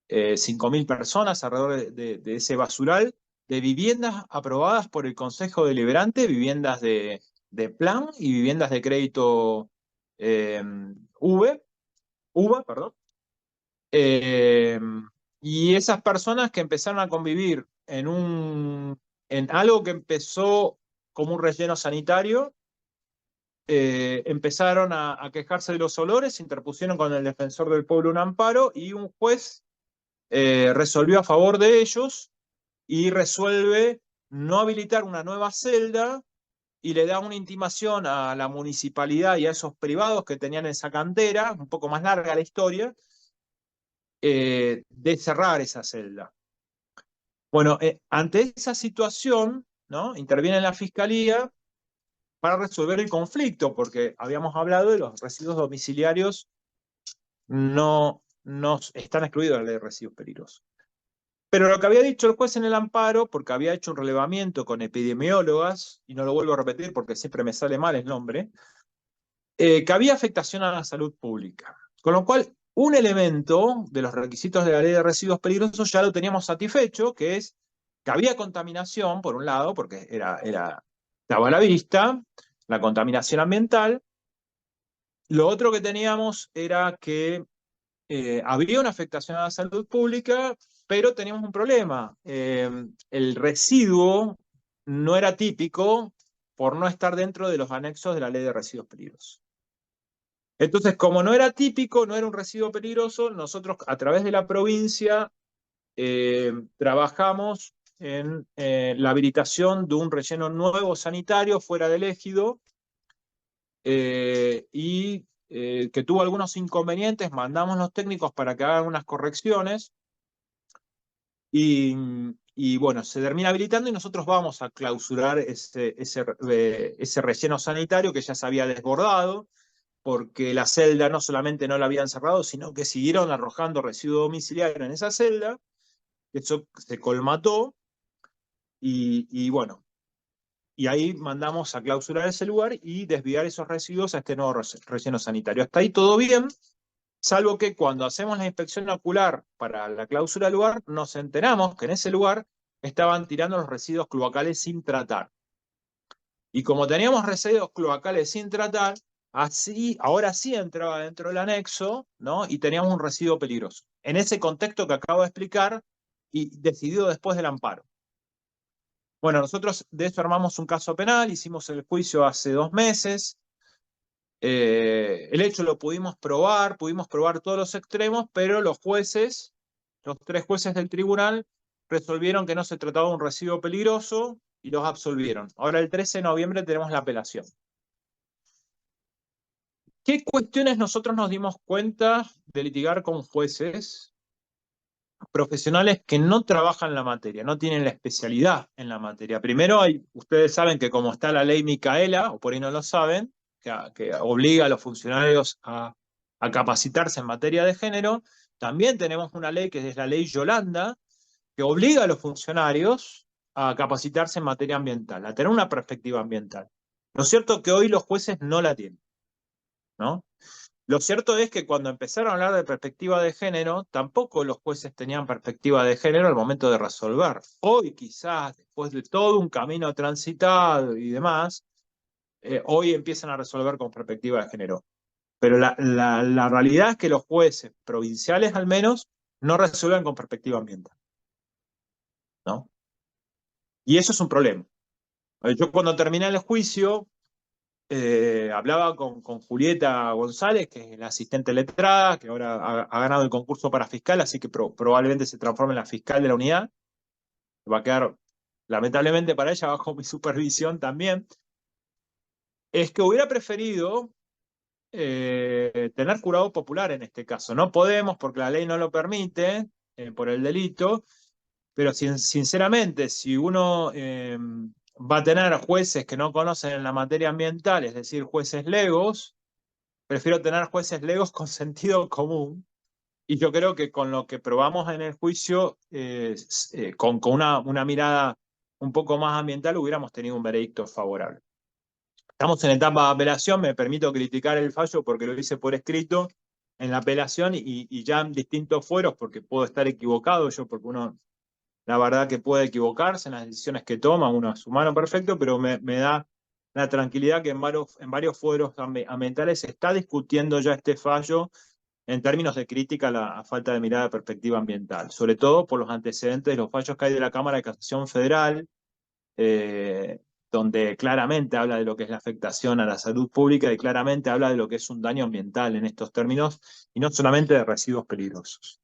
5.000 personas alrededor de ese basural, de viviendas aprobadas por el Consejo Deliberante, viviendas de plan y viviendas de crédito UVA, perdón. Y esas personas que empezaron a convivir en algo que empezó como un relleno sanitario, empezaron a quejarse de los olores, interpusieron con el defensor del pueblo un amparo y un juez resolvió a favor de ellos y resuelve no habilitar una nueva celda y le da una intimación a la municipalidad y a esos privados que tenían esa cantera, un poco más larga la historia, de cerrar esa celda. Bueno, ante esa situación, ¿no?, interviene la Fiscalía para resolver el conflicto, porque habíamos hablado de los residuos domiciliarios no están excluidos de la ley de residuos peligrosos. Pero lo que había dicho el juez en el amparo, porque había hecho un relevamiento con epidemiólogas, y no lo vuelvo a repetir porque siempre me sale mal el nombre, que había afectación a la salud pública. Con lo cual, un elemento de los requisitos de la ley de residuos peligrosos ya lo teníamos satisfecho, que es que había contaminación, por un lado, porque estaba a la vista, la contaminación ambiental. Lo otro que teníamos era que había una afectación a la salud pública, pero teníamos un problema. El residuo no era típico por no estar dentro de los anexos de la ley de residuos peligrosos. Entonces, como no era típico, no era un residuo peligroso, nosotros a través de la provincia trabajamos en la habilitación de un relleno nuevo sanitario fuera del ejido, y que tuvo algunos inconvenientes, mandamos los técnicos para que hagan unas correcciones, y bueno, se termina habilitando y nosotros vamos a clausurar ese relleno sanitario que ya se había desbordado, porque la celda no solamente no la habían cerrado, sino que siguieron arrojando residuo domiciliario en esa celda. Eso se colmató, y bueno, y ahí mandamos a clausurar ese lugar y desviar esos residuos a este nuevo relleno sanitario. Hasta ahí todo bien, salvo que cuando hacemos la inspección ocular para la clausura del lugar, nos enteramos que en ese lugar estaban tirando los residuos cloacales sin tratar. Y como teníamos residuos cloacales sin tratar, así, ahora sí entraba dentro del anexo, ¿no?, y teníamos un residuo peligroso. En ese contexto que acabo de explicar, y decidido después del amparo. Bueno, nosotros de eso armamos un caso penal, hicimos el juicio hace 2 meses. El hecho lo pudimos probar todos los extremos, pero los 3 jueces del tribunal, resolvieron que no se trataba de un residuo peligroso y los absolvieron. Ahora el 13 de noviembre tenemos la apelación. ¿Qué cuestiones nosotros nos dimos cuenta de litigar con jueces profesionales que no trabajan la materia, no tienen la especialidad en la materia? Primero, ustedes saben que como está la ley Micaela, o por ahí no lo saben, que obliga a los funcionarios a capacitarse en materia de género, también tenemos una ley que es la ley Yolanda, que obliga a los funcionarios a capacitarse en materia ambiental, a tener una perspectiva ambiental. Lo cierto es que hoy los jueces no la tienen, ¿no? Lo cierto es que cuando empezaron a hablar de perspectiva de género, tampoco los jueces tenían perspectiva de género al momento de resolver. Hoy quizás, después de todo un camino transitado y demás, hoy empiezan a resolver con perspectiva de género. Pero la realidad es que los jueces provinciales, al menos, no resuelven con perspectiva ambiental, ¿no? Y eso es un problema. Yo cuando terminé el juicio, hablaba con Julieta González, que es la asistente letrada, que ahora ha ganado el concurso para fiscal, así que probablemente se transforme en la fiscal de la unidad. Va a quedar, lamentablemente para ella, bajo mi supervisión también. Es que hubiera preferido tener jurado popular en este caso. No podemos, porque la ley no lo permite, por el delito, pero sinceramente, si uno va a tener jueces que no conocen en la materia ambiental, es decir, jueces legos, prefiero tener jueces legos con sentido común. Y yo creo que con lo que probamos en el juicio, con una mirada un poco más ambiental, hubiéramos tenido un veredicto favorable. Estamos en etapa de apelación, me permito criticar el fallo porque lo hice por escrito en la apelación y ya en distintos fueros, porque puedo estar equivocado yo, porque uno, la verdad que puede equivocarse en las decisiones que toma, uno es humano perfecto, pero me da la tranquilidad que en varios fueros ambientales se está discutiendo ya este fallo en términos de crítica a la falta de mirada de perspectiva ambiental, sobre todo por los antecedentes de los fallos que hay de la Cámara de Casación Federal, donde claramente habla de lo que es la afectación a la salud pública y claramente habla de lo que es un daño ambiental en estos términos, y no solamente de residuos peligrosos.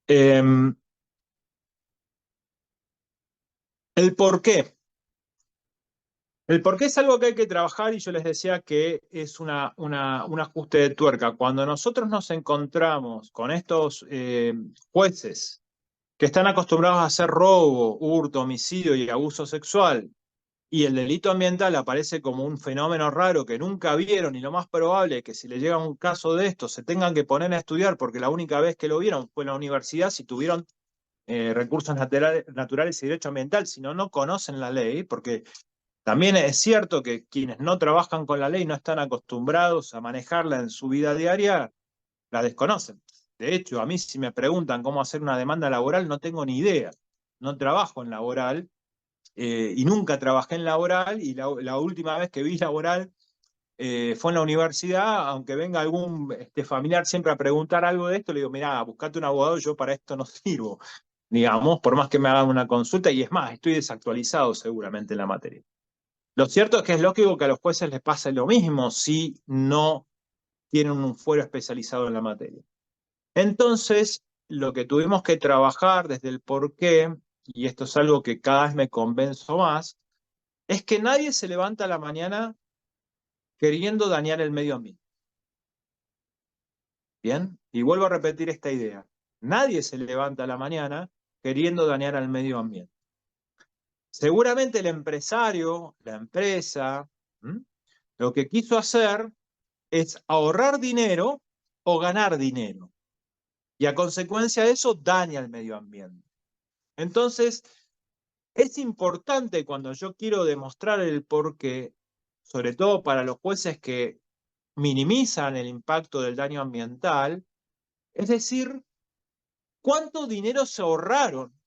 El por qué. El por qué es algo que hay que trabajar y yo les decía que es un ajuste de tuerca. Cuando nosotros nos encontramos con estos jueces que están acostumbrados a hacer robo, hurto, homicidio y abuso sexual, y el delito ambiental aparece como un fenómeno raro que nunca vieron, y lo más probable es que si le llega un caso de esto se tengan que poner a estudiar porque la única vez que lo vieron fue en la universidad, si tuvieron recursos naturales y derecho ambiental, si no, no conocen la ley, porque también es cierto que quienes no trabajan con la ley, no están acostumbrados a manejarla en su vida diaria, la desconocen. De hecho, a mí si me preguntan cómo hacer una demanda laboral, no tengo ni idea. No trabajo en laboral y nunca trabajé en laboral, y la última vez que vi laboral fue en la universidad. Aunque venga algún familiar siempre a preguntar algo de esto, le digo, mirá, buscate un abogado, yo para esto no sirvo, digamos, por más que me hagan una consulta, y es más, estoy desactualizado seguramente en la materia. Lo cierto es que es lógico que a los jueces les pase lo mismo si no tienen un fuero especializado en la materia. Entonces, lo que tuvimos que trabajar desde el porqué, y esto es algo que cada vez me convenzo más, es que nadie se levanta a la mañana queriendo dañar el medio ambiente. ¿Bien? Y vuelvo a repetir esta idea. Nadie se levanta a la mañana queriendo dañar al medio ambiente. Seguramente el empresario, la empresa, lo que quiso hacer es ahorrar dinero o ganar dinero. Y a consecuencia de eso daña al medio ambiente. Entonces, es importante cuando yo quiero demostrar el porqué, sobre todo para los jueces que minimizan el impacto del daño ambiental, es decir, cuánto dinero se ahorraron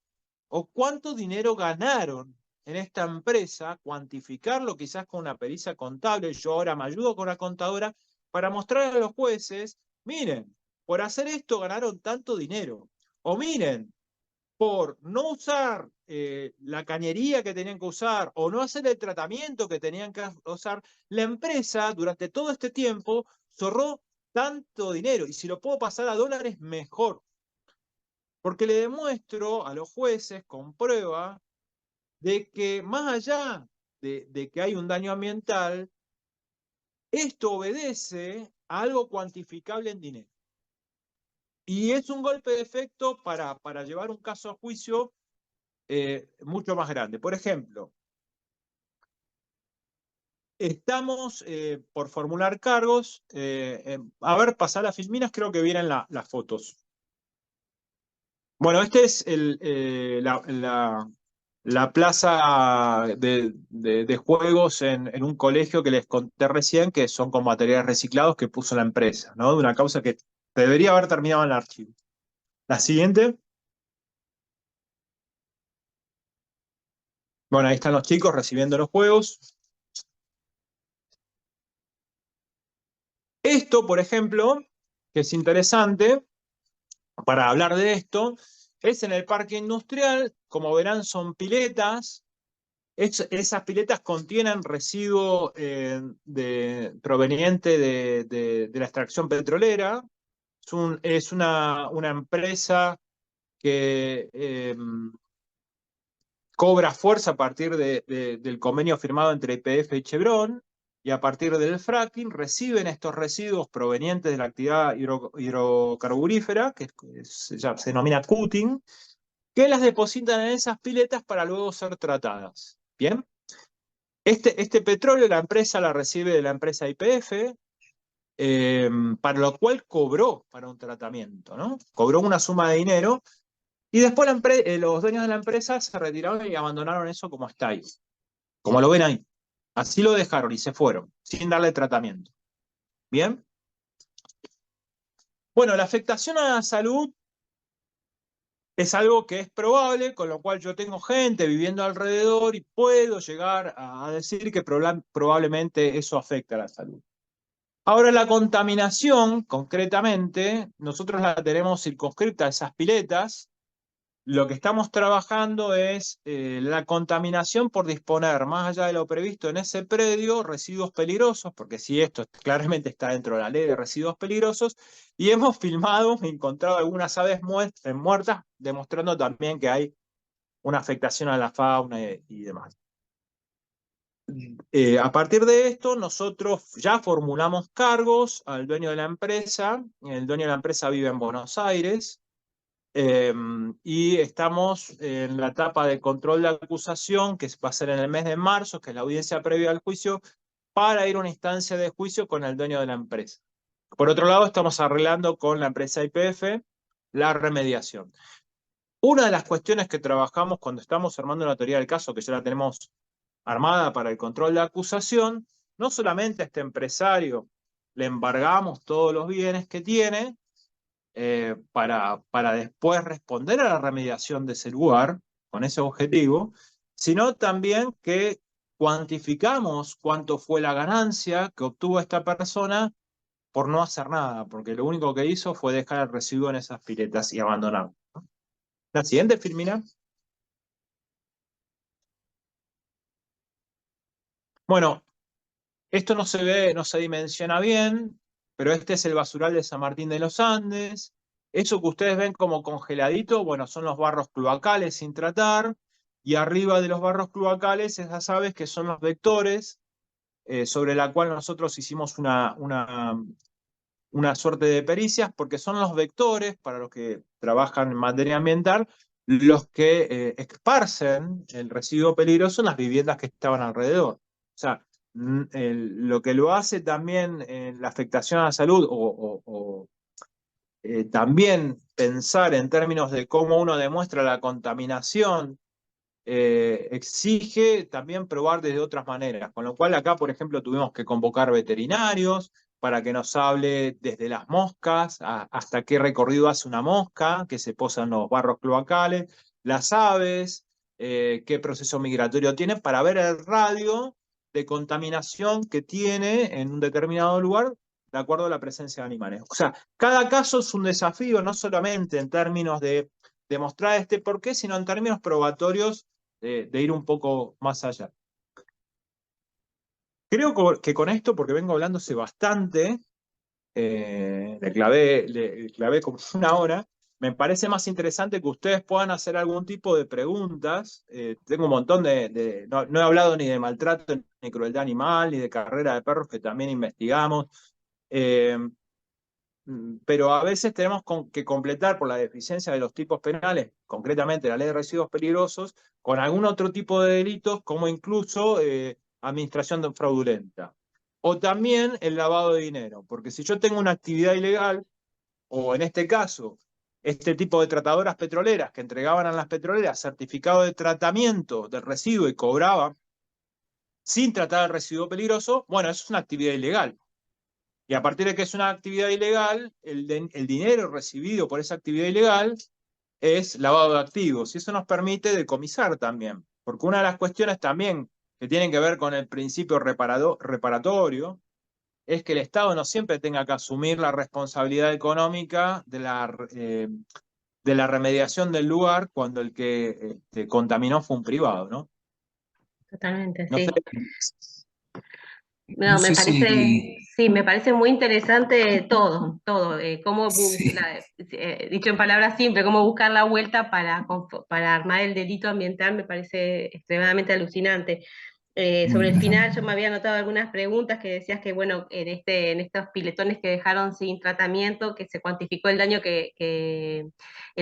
o cuánto dinero ganaron en esta empresa, cuantificarlo quizás con una pericia contable. Yo ahora me ayudo con la contadora para mostrar a los jueces, miren, por hacer esto ganaron tanto dinero. O miren, por no usar la cañería que tenían que usar o no hacer el tratamiento que tenían que usar, la empresa durante todo este tiempo se ahorró tanto dinero. Y si lo puedo pasar a dólares, mejor. Porque le demuestro a los jueces con prueba de que más allá de que hay un daño ambiental, esto obedece a algo cuantificable en dinero. Y es un golpe de efecto para llevar un caso a juicio mucho más grande. Por ejemplo, estamos por formular cargos. A ver, pasar las Filminas, creo que vienen las fotos. Bueno, este es la plaza de juegos en un colegio que les conté recién, que son con materiales reciclados que puso la empresa, ¿no? De una causa que debería haber terminado en el archivo. La siguiente. Bueno, ahí están los chicos recibiendo los juegos. Esto, por ejemplo, que es interesante para hablar de esto, es en el parque industrial. Como verán, son piletas. Esas piletas contienen residuo proveniente de la extracción petrolera. Es una empresa que cobra fuerza a partir del convenio firmado entre YPF y Chevron, y a partir del fracking reciben estos residuos provenientes de la actividad hidrocarburífera, que ya se denomina cutting, que las depositan en esas piletas para luego ser tratadas. ¿Bien? Este petróleo la empresa la recibe de la empresa YPF, para lo cual cobró para un tratamiento, ¿no? Cobró una suma de dinero y después los dueños de la empresa se retiraron y abandonaron eso como está ahí, como lo ven ahí. Así lo dejaron y se fueron, sin darle tratamiento. ¿Bien? Bueno, la afectación a la salud es algo que es probable, con lo cual yo tengo gente viviendo alrededor y puedo llegar a decir que probablemente eso afecta a la salud. Ahora, la contaminación, concretamente, nosotros la tenemos circunscripta a esas piletas. Lo que estamos trabajando es la contaminación por disponer, más allá de lo previsto en ese predio, residuos peligrosos, porque si esto claramente está dentro de la ley de residuos peligrosos, y hemos filmado, encontrado algunas aves muertas, demostrando también que hay una afectación a la fauna y demás. A partir de esto, nosotros ya formulamos cargos al dueño de la empresa. El dueño de la empresa vive en Buenos Aires. Y estamos en la etapa de control de acusación, que va a ser en el mes de marzo, que es la audiencia previa al juicio, para ir a una instancia de juicio con el dueño de la empresa. Por otro lado, estamos arreglando con la empresa YPF la remediación. Una de las cuestiones que trabajamos cuando estamos armando la teoría del caso, que ya la tenemos armada para el control de acusación, no solamente a este empresario le embargamos todos los bienes que tiene, para después responder a la remediación de ese lugar, con ese objetivo, sino también que cuantificamos cuánto fue la ganancia que obtuvo esta persona por no hacer nada, porque lo único que hizo fue dejar el residuo en esas piletas y abandonarlo. La siguiente, Filmina. Bueno, esto no se ve, no se dimensiona bien, pero este es el basural de San Martín de los Andes. Eso que ustedes ven como congeladito, bueno, son los barros cloacales sin tratar, y arriba de los barros cloacales esas aves que son los vectores, sobre la cual nosotros hicimos una suerte de pericias, porque son los vectores, para los que trabajan en materia ambiental, los que esparcen el residuo peligroso en las viviendas que estaban alrededor. O sea, lo que lo hace también la afectación a la salud o también pensar en términos de cómo uno demuestra la contaminación, exige también probar desde otras maneras. Con lo cual acá, por ejemplo, tuvimos que convocar veterinarios para que nos hable desde las moscas hasta qué recorrido hace una mosca que se posa en los barros cloacales, las aves, qué proceso migratorio tienen, para ver el radio de contaminación que tiene en un determinado lugar de acuerdo a la presencia de animales. O sea, cada caso es un desafío, no solamente en términos de demostrar este porqué, sino en términos probatorios de ir un poco más allá. Creo que con esto, porque vengo hablándose bastante, le clavé como una hora, me parece más interesante que ustedes puedan hacer algún tipo de preguntas. Tengo un montón no he hablado ni de maltrato, ni crueldad animal, ni de carrera de perros, que también investigamos. Pero a veces tenemos que completar por la deficiencia de los tipos penales, concretamente la ley de residuos peligrosos, con algún otro tipo de delitos, como incluso administración fraudulenta. O también el lavado de dinero, porque si yo tengo una actividad ilegal, o en este caso, este tipo de tratadoras petroleras que entregaban a las petroleras certificado de tratamiento del residuo y cobraban sin tratar el residuo peligroso, bueno, eso es una actividad ilegal. Y a partir de que es una actividad ilegal, el dinero recibido por esa actividad ilegal es lavado de activos. Y eso nos permite decomisar también. Porque una de las cuestiones también que tienen que ver con el principio reparatorio es que el Estado no siempre tenga que asumir la responsabilidad económica de la remediación del lugar cuando el que contaminó fue un privado, ¿no? Totalmente, No sí. sé. No, No sé si... sí, me parece muy interesante todo, cómo, Sí. dicho en palabras simples, cómo buscar la vuelta para armar el delito ambiental me parece extremadamente alucinante. Sobre el Mira. final yo me había anotado algunas preguntas que decías que, bueno, en estos piletones que dejaron sin tratamiento, que se cuantificó el daño el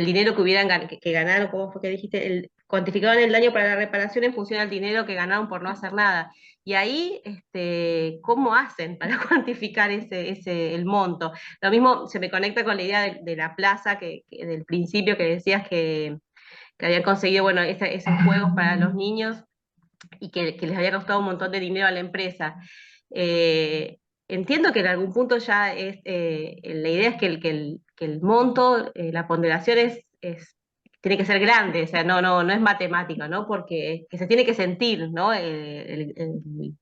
dinero que que ganaron, ¿cómo fue que dijiste? Cuantificaron el daño para la reparación en función al dinero que ganaron por no hacer nada. Y ahí, ¿cómo hacen para cuantificar el monto? Lo mismo se me conecta con la idea de la plaza del principio que decías que habían conseguido, bueno, esos juegos para los niños y que les había costado un montón de dinero a la empresa. Entiendo que en algún punto ya la idea es que el monto, la ponderación tiene que ser grande, o sea, no es matemática, ¿no? Porque que se tiene que sentir, ¿no? El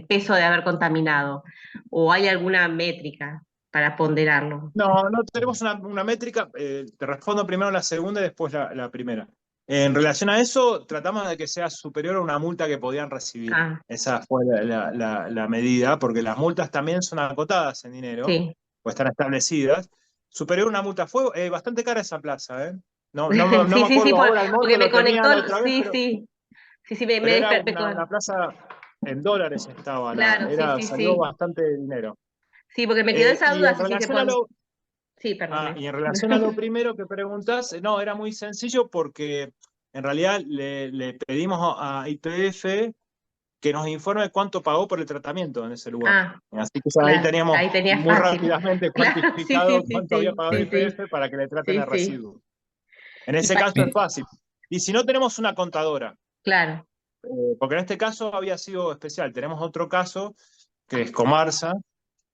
peso de haber contaminado. ¿O hay alguna métrica para ponderarlo? No, no tenemos una métrica. Te respondo primero la segunda y después la primera. En relación a eso, tratamos de que sea superior a una multa que podían recibir. Ah, Esa fue la medida, porque las multas también son acotadas en dinero, sí. o están establecidas. Superior a una multa fue bastante cara esa plaza, ¿eh? No Sí, me sí, sí, acuerdo ahora el porque monto, me lo tenía conectó, la otra vez, sí, sí, sí, sí, pero era me una plaza en dólares estaba, claro, sí, sí, salió sí. bastante dinero. Sí, porque me quedó esa Y duda en si se relación a pone. lo, Sí, perdón. y en relación a lo primero que preguntas, no, era muy sencillo porque en realidad le pedimos a YPF que nos informe cuánto pagó por el tratamiento en ese lugar. Ah, Así que ya ahí claro, teníamos ahí tenía muy fácil. rápidamente Claro, sí, sí, cuantificado sí, cuánto había sí, pagado sí, sí, YPF para que le traten sí, el sí. residuo. En Y ese caso es Bien. fácil. Y si no, tenemos una contadora, claro, porque en este caso había sido especial. Tenemos otro caso, que es Comarsa,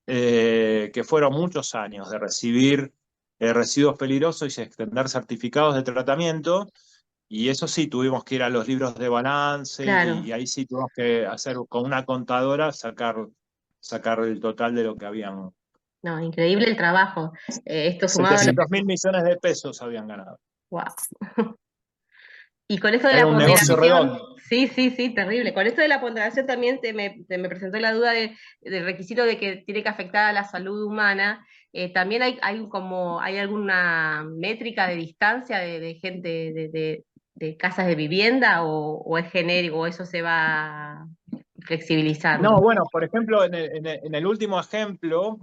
que fueron muchos años de recibir residuos peligrosos y extender certificados de tratamiento, y eso sí, tuvimos que ir a los libros de balance claro. y ahí sí tuvimos que hacer con una contadora, sacar el total de lo que habían. No, increíble el trabajo. Esto sumado a lo 700.000 millones de pesos habían ganado. Wow. Y con esto de Era la un negocio ponderación, redondo. sí, sí, sí, terrible. Con esto de la ponderación también se me presentó la duda del requisito de que tiene que afectar a la salud humana. También hay alguna métrica de distancia de gente de casas de vivienda o es genérico o eso se va No, flexibilizando. bueno, por ejemplo, en el último ejemplo,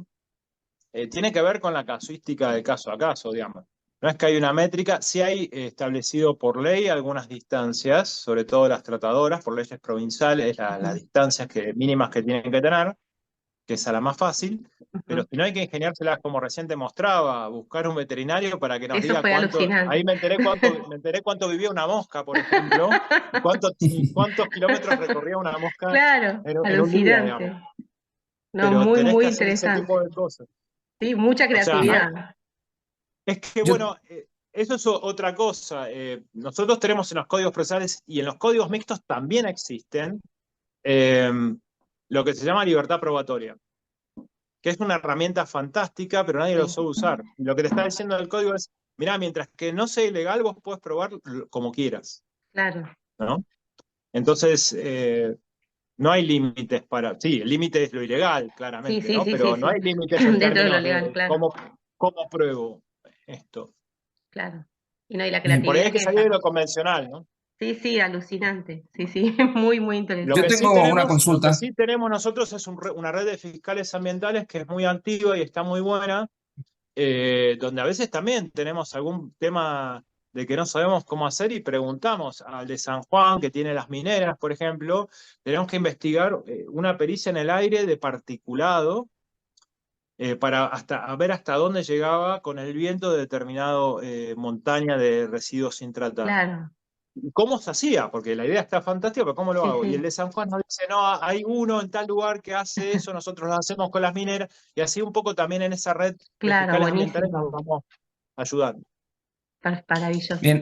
tiene que ver con la casuística de caso a caso, digamos. No es que hay una métrica, sí hay establecido por ley algunas distancias, sobre todo las tratadoras, por leyes provinciales, las Ujú, distancias mínimas que tienen que tener, que es a la más fácil, pero ujú. si no hay que ingeniárselas como recién te mostraba, buscar un veterinario para que nos Eso diga fue cuánto, ahí alucinante. me enteré cuánto vivía una mosca, por ejemplo, y cuántos kilómetros recorría una mosca Claro, en un día, digamos. alucinante. No, Pero muy, tenés muy que hacer ese tipo interesante. de cosas. Sí, mucha O sea, creatividad. es que Yo, bueno, eso es otra cosa. Nosotros tenemos en los códigos procesales y en los códigos mixtos también existen eh, lo que se llama libertad probatoria, que es una herramienta fantástica, pero nadie lo Sí, suele usar. Lo que te está diciendo el código es, mirá, mientras que no sea ilegal, vos podés probar como quieras, claro. ¿no? Entonces, no hay límites para. Sí, el límite es lo ilegal, Sí, claramente, sí, ¿no? sí, sí, Pero no sí. hay límites en Dentro de lo términos legal, de claro, cómo pruebo esto. claro. Y no, y la bien. Por ahí hay creatividad que que salir de desarrolla. lo convencional, ¿no? Sí, sí, alucinante. Sí, sí, muy, muy Lo Yo interesante. que sí tengo una tenemos, lo que consulta. sí tenemos nosotros es una red de fiscales ambientales que es muy antigua y está muy buena, donde a veces también tenemos algún tema de que no sabemos cómo hacer y preguntamos al de San Juan, que tiene las mineras, por ejemplo, tenemos que investigar una pericia en el aire de particulado para a ver hasta dónde llegaba con el viento de determinado montaña de residuos sin tratar. Claro, ¿Cómo se hacía? Porque la idea está fantástica, pero ¿cómo lo sí, hago? Y el sí, de San Juan nos dice, no, hay uno en tal lugar que hace eso, nosotros lo hacemos con las mineras, y así un poco también en esa red de claro, fiscales ambientales buenísimo. nos vamos ayudando. Maravilloso. Bien,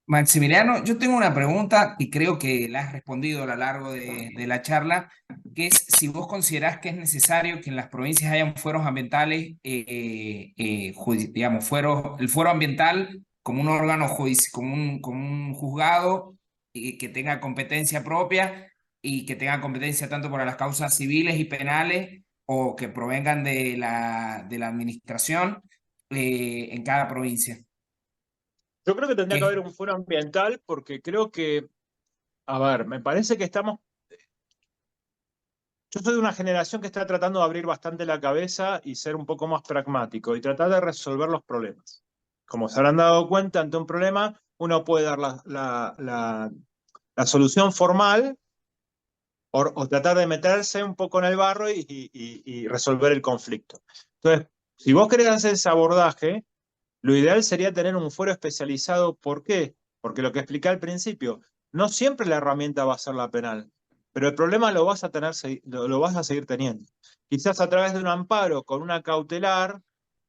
Maximiliano, yo tengo una pregunta y creo que la has respondido a lo largo de la charla, que es si vos considerás que es necesario que en las provincias hayan fueros ambientales, digamos, el fuero ambiental como un órgano judicial, como un juzgado y que tenga competencia propia y que tenga competencia tanto para las causas civiles y penales o que provengan de la administración en cada provincia. Yo creo que tendría que haber ¿Qué? un foro ambiental porque creo que, a ver, me parece que estamos Yo soy de una generación que está tratando de abrir bastante la cabeza y ser un poco más pragmático y tratar de resolver los problemas. Como se habrán dado cuenta, ante un problema uno puede dar la solución formal o tratar de meterse un poco en el barro y resolver el conflicto. Entonces, si vos querés hacer ese abordaje, lo ideal sería tener un foro especializado. ¿Por qué? Porque lo que expliqué al principio, no siempre la herramienta va a ser la penal, pero el problema lo vas a tener, lo vas a seguir teniendo. Quizás a través de un amparo, con una cautelar,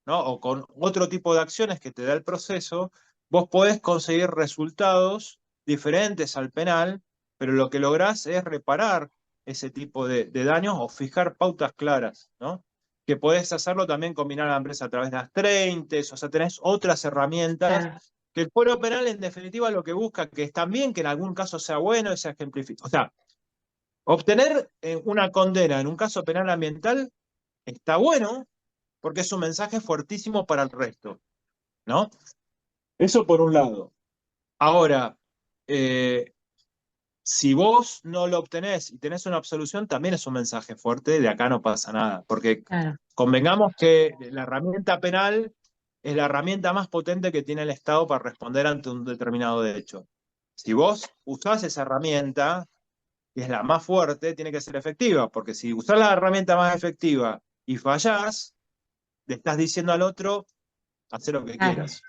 ¿no? O con otro tipo de acciones que te da el proceso, vos podés conseguir resultados diferentes al penal, pero lo que lográs es reparar ese tipo de daños o fijar pautas claras, ¿no? Que podés hacerlo también combinar a la empresa a través de las 30, o sea, tenés otras herramientas Claro, que el fuero penal en definitiva lo que busca, que es también que en algún caso sea bueno y sea ejemplificado. O sea, obtener una condena en un caso penal ambiental está bueno porque es un mensaje fuertísimo para el resto, ¿no? Eso por un lado. Ahora, eh, si vos no lo obtenés y tenés una absolución, también es un mensaje fuerte, de acá no pasa nada, porque claro, convengamos que la herramienta penal es la herramienta más potente que tiene el Estado para responder ante un determinado hecho. Si vos usás esa herramienta, que es la más fuerte, tiene que ser efectiva, porque si usás la herramienta más efectiva y fallás, le estás diciendo al otro, hacer lo que claro, quieras.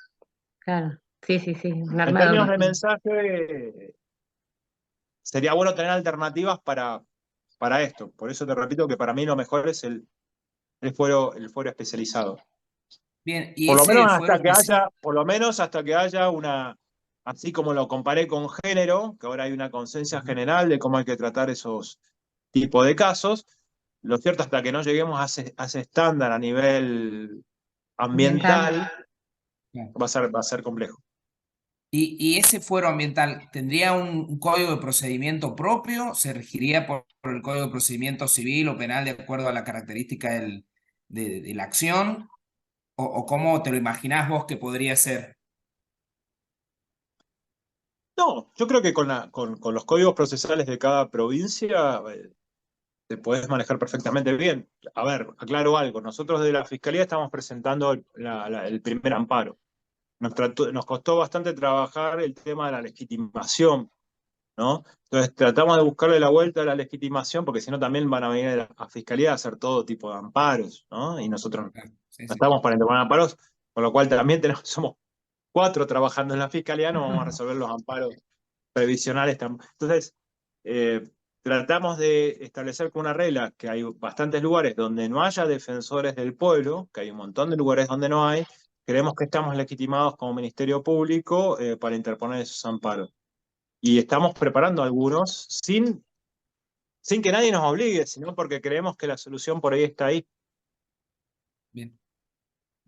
claro. Sí, sí, sí, un En arma de términos doble de filo. mensaje, sería bueno tener alternativas para esto. Por eso te repito que para mí lo mejor es el fuero especializado. Bien, y Por lo menos ese fuero hasta que especial. haya, por lo menos hasta que haya una, así como lo comparé con género, que ahora hay una consensus general de cómo hay que tratar esos tipos de casos. Lo cierto, hasta que no lleguemos a ese estándar a nivel Ambiental. ambiental, va a ser complejo. Y ese fuero ambiental tendría un código de procedimiento propio? ¿Se regiría por el código de procedimiento civil o penal de acuerdo a la característica de la acción? O cómo te lo imaginás vos que podría ser? No, yo creo que con los códigos procesales de cada provincia te puedes manejar perfectamente bien. A ver, aclaro algo. Nosotros de la Fiscalía estamos presentando el primer amparo. Nos costó bastante trabajar el tema de la legitimación, ¿no? Entonces tratamos de buscarle la vuelta a la legitimación, porque si no también van a venir a Fiscalía a hacer todo tipo de amparos, ¿no? Y nosotros no Claro, sí, sí. estamos para interponer amparos, con lo cual también somos 4 trabajando en la Fiscalía, no vamos a resolver los amparos previsionales. Entonces, eh, tratamos de establecer con una regla que hay bastantes lugares donde no haya defensores del pueblo, que hay un montón de lugares donde no hay. Creemos que estamos legitimados como Ministerio Público para interponer esos amparos. Y estamos preparando algunos sin que nadie nos obligue, sino porque creemos que la solución por ahí está ahí. Bien,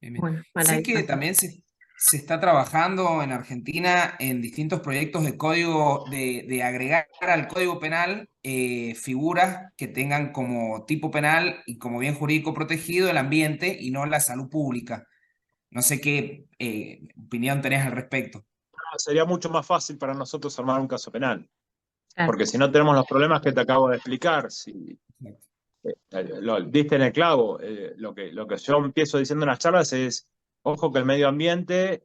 bien, bien. Bueno, Sé que maravilloso. también se está trabajando en Argentina en distintos proyectos de código, de agregar al código penal figuras que tengan como tipo penal y como bien jurídico protegido el ambiente y no la salud pública. No sé qué opinión tenés al respecto. Sería mucho más fácil para nosotros armar un caso penal, Claro, porque si no tenemos los problemas que te acabo de explicar, si lo diste en el clavo. Lo que yo empiezo diciendo en las charlas es, ojo que el medio ambiente,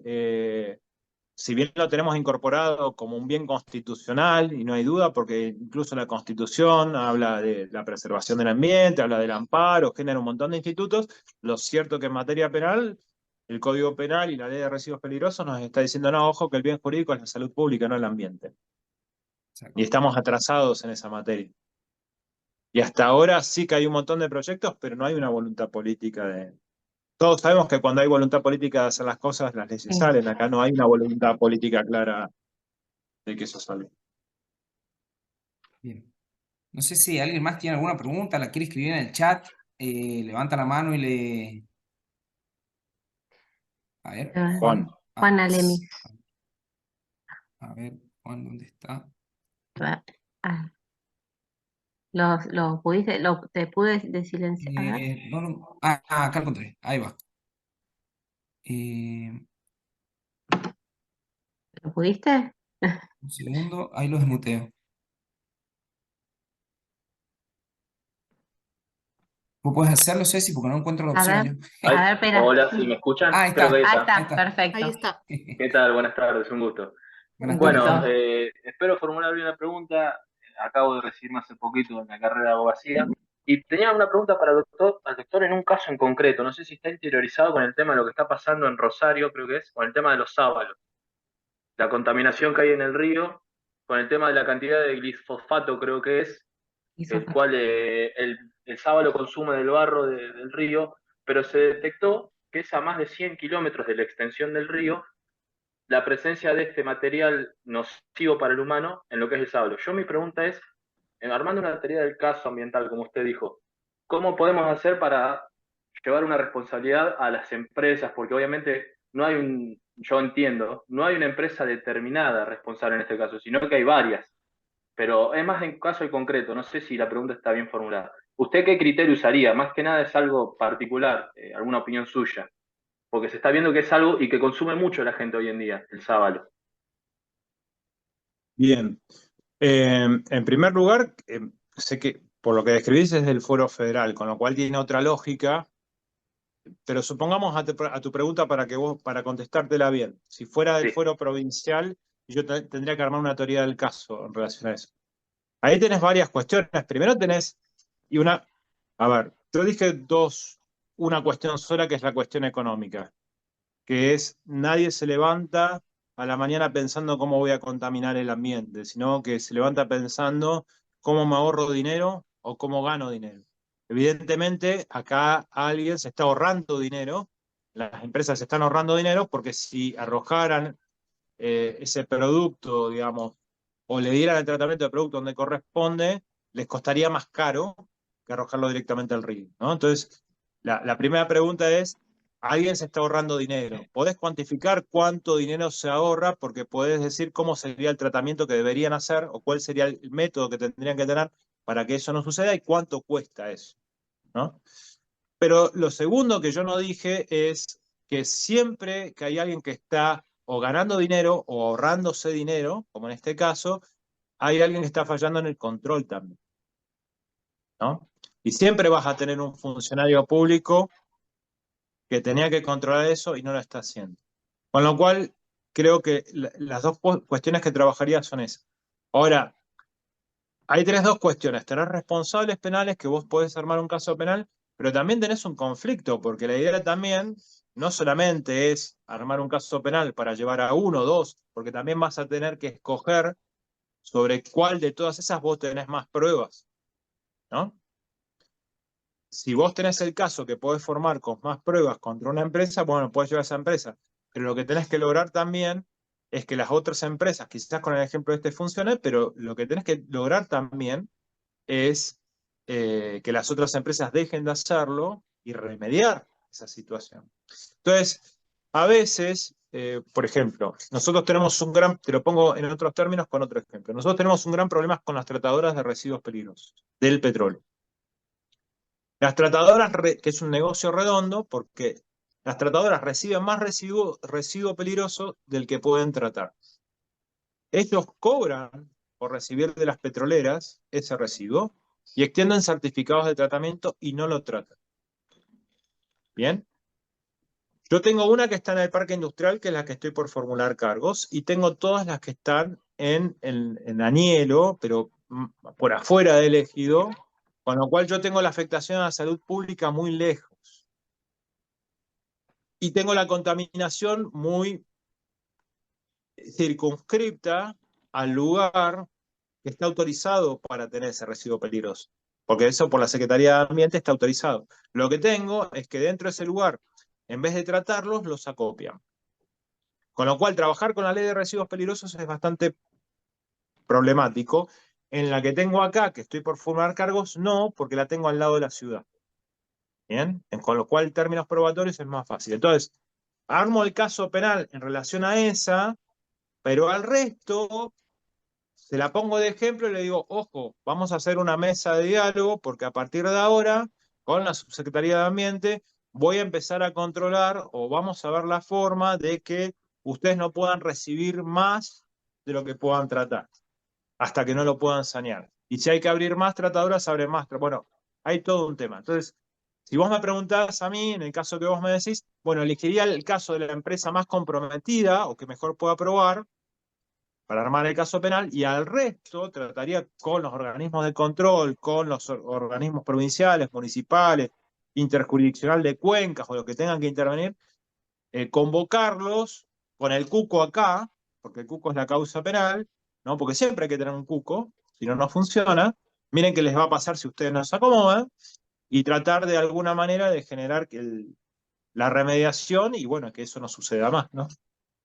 si bien lo tenemos incorporado como un bien constitucional, y no hay duda, porque incluso la Constitución habla de la preservación del ambiente, habla del amparo, genera un montón de institutos, lo cierto que en materia penal, el Código Penal y la Ley de Residuos Peligrosos nos está diciendo, no, ojo que el bien jurídico es la salud pública, no el ambiente. Y Exacto. estamos atrasados en esa materia. Y hasta ahora sí que hay un montón de proyectos, pero no hay una voluntad política de... Todos sabemos que cuando hay voluntad política de hacer las cosas, las leyes sí. salen. Acá no hay una voluntad política clara de que eso salga. Bien. No sé si alguien más tiene alguna pregunta, la quiere escribir en el chat. Levanta la mano y le... A ver, Juan, Juan. Ah, Juana Lemis. a ver, Juan, ¿dónde está? Ah, te pude desilenciar. A ver, No, no. Acá lo encontré. Ahí va. Eh, ¿lo pudiste? un segundo, ahí lo desmuteo. ¿Vos podés hacerlo, Ceci? Porque no encuentro la A opción ver, yo. a ver, espera. Hola, ¿sí me escuchan? Ahí Creo que ahí está, Ahí está. ahí está, está. perfecto. Ahí está. ¿Qué tal? Buenas tardes, un gusto. Buenas Un tardes. Bueno, gusto. espero formularle una pregunta. Acabo de recibirme hace poquito en la carrera de abogacía y tenía una pregunta para el doctor, al doctor en un caso en concreto. No sé si está interiorizado con el tema de lo que está pasando en Rosario, creo que es, con el tema de los sábalos, la contaminación que hay en el río, con el tema de la cantidad de glifosato, creo que es, Hizo el cual el sábalo consume del barro del río, pero se detectó que es a más de 100 kilómetros de la extensión del río la presencia de este material nocivo para el humano en lo que es el sábalo. Yo mi pregunta es, armando una teoría del caso ambiental, como usted dijo, ¿cómo podemos hacer para llevar una responsabilidad a las empresas? Porque obviamente no hay yo entiendo, no hay una empresa determinada responsable en este caso, sino que hay varias. Pero es más en caso concreto, no sé si la pregunta está bien formulada. ¿Usted qué criterio usaría? Más que nada es algo particular, alguna opinión suya, porque se está viendo que es algo y que consume mucho la gente hoy en día, el sábalo. Bien. En primer lugar, sé que por lo que describís es del Fuero Federal, con lo cual tiene otra lógica, pero supongamos a tu pregunta para contestártela bien. Si fuera del Sí, Fuero Provincial, yo tendría que armar una teoría del caso en relación a eso. Ahí tenés varias cuestiones. Primero tenés, a ver, yo dije una cuestión sola que es la cuestión económica, que es nadie se levanta a la mañana pensando cómo voy a contaminar el ambiente, sino que se levanta pensando cómo me ahorro dinero o cómo gano dinero. Evidentemente, acá alguien se está ahorrando dinero, las empresas se están ahorrando dinero porque si arrojaran ese producto, digamos, o le dieran el tratamiento de producto donde corresponde, les costaría más caro que arrojarlo directamente al río, ¿no? Entonces, la primera pregunta es, ¿alguien se está ahorrando dinero? ¿Podés cuantificar cuánto dinero se ahorra? Porque podés decir cómo sería el tratamiento que deberían hacer o cuál sería el método que tendrían que tener para que eso no suceda y cuánto cuesta eso, ¿no? Pero lo segundo que yo no dije es que siempre que hay alguien que está o ganando dinero o ahorrándose dinero, como en este caso, hay alguien que está fallando en el control también, ¿no? Y siempre vas a tener un funcionario público que tenía que controlar eso y no lo está haciendo. Con lo cual, creo que las dos cuestiones que trabajaría son esas. Ahora, ahí tenés dos cuestiones. Tenés responsables penales, que vos podés armar un caso penal, pero también tenés un conflicto, porque la idea también no solamente es armar un caso penal para llevar a uno o dos, porque también vas a tener que escoger sobre cuál de todas esas vos tenés más pruebas, ¿no? Si vos tenés el caso que podés formar con más pruebas contra una empresa, bueno, podés llevar a esa empresa. Pero lo que tenés que lograr también es que las otras empresas, quizás con el ejemplo este funcione, pero lo que tenés que lograr también es que las otras empresas dejen de hacerlo y remediar esa situación. Entonces, a veces, por ejemplo, nosotros tenemos te lo pongo en otros términos con otro ejemplo, nosotros tenemos un gran problema con las tratadoras de residuos peligrosos del petróleo. Las tratadoras, que es un negocio redondo, porque las tratadoras reciben más residuo peligroso del que pueden tratar. Ellos cobran por recibir de las petroleras ese residuo y extienden certificados de tratamiento y no lo tratan. ¿Bien? Yo tengo una que está en el parque industrial, que es la que estoy por formular cargos, y tengo todas las que están en Anielo, pero por afuera del ejido, con lo cual yo tengo la afectación a la salud pública muy lejos. Y tengo la contaminación muy circunscripta al lugar que está autorizado para tener ese residuo peligroso. Porque eso por la Secretaría de Ambiente está autorizado. Lo que tengo es que dentro de ese lugar, en vez de tratarlos, los acopian. Con lo cual, trabajar con la ley de residuos peligrosos es bastante problemático. En la que tengo acá, que estoy por formar cargos, no, porque la tengo al lado de la ciudad. ¿Bien? Con lo cual, en términos probatorios es más fácil. Entonces, armo el caso penal en relación a esa, pero al resto se la pongo de ejemplo y le digo, ojo, vamos a hacer una mesa de diálogo porque a partir de ahora, con la Subsecretaría de Ambiente, voy a empezar a controlar o vamos a ver la forma de que ustedes no puedan recibir más de lo que puedan tratar, hasta que no lo puedan sanear. Y si hay que abrir más tratadoras, abre más. Bueno, hay todo un tema. Entonces, Si vos me preguntás a mí, en el caso que vos me decís, bueno, elegiría el caso de la empresa más comprometida o que mejor pueda probar para armar el caso penal, y al resto trataría con los organismos de control, con los organismos provinciales, municipales, interjurisdiccional de cuencas o los que tengan que intervenir, convocarlos con el cuco acá, porque el cuco es la causa penal, ¿no? Porque siempre hay que tener un cuco, si no, no funciona. Miren qué les va a pasar si ustedes no se acomodan, y tratar de alguna manera de generar la remediación y bueno, que eso no suceda más, ¿no?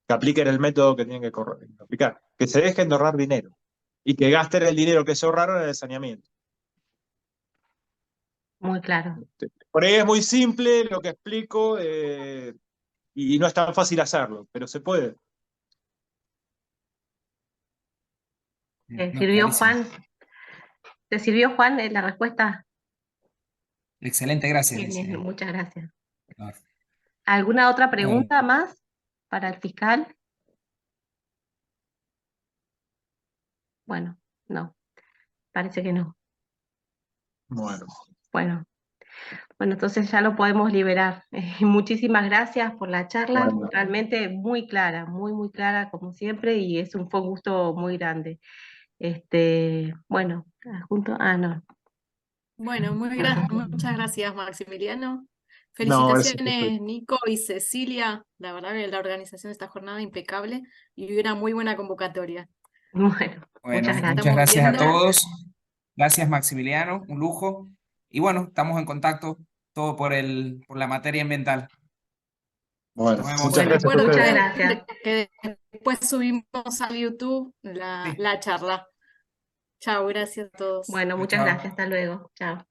Que apliquen el método que tienen que aplicar, que se dejen de ahorrar dinero y que gasten el dinero que se ahorraron en el saneamiento. Muy claro. Por ahí es muy simple lo que explico y no es tan fácil hacerlo, pero se puede. ¿Te No, sirvió, clarísimo. Juan? ¿Te sirvió, Juan, la respuesta? Excelente, gracias. Bien, dice. muchas gracias. No. ¿Alguna otra pregunta más para el fiscal? Bueno, no, parece que no. Bueno. Bueno, entonces ya lo podemos liberar. Muchísimas gracias por la charla, Bueno. realmente muy clara, muy clara como siempre, y fue un gusto muy grande. Bueno, adjunto, no. Bueno, muchas gracias, Maximiliano. No, gracias a Felicitaciones, Nico y Cecilia. La verdad que la organización de esta jornada impecable y una muy buena convocatoria. Bueno, Bueno, muchas gracias. muchas gracias a viendo. todos. Gracias, Maximiliano, un lujo. Y bueno, estamos en contacto, todo por la materia ambiental. Bueno, Nos vemos. muchas gracias a Muchas ustedes. gracias. Que después subimos a YouTube la charla. Chao, gracias a todos. Bueno, muchas Chao. gracias. Hasta luego. Chao.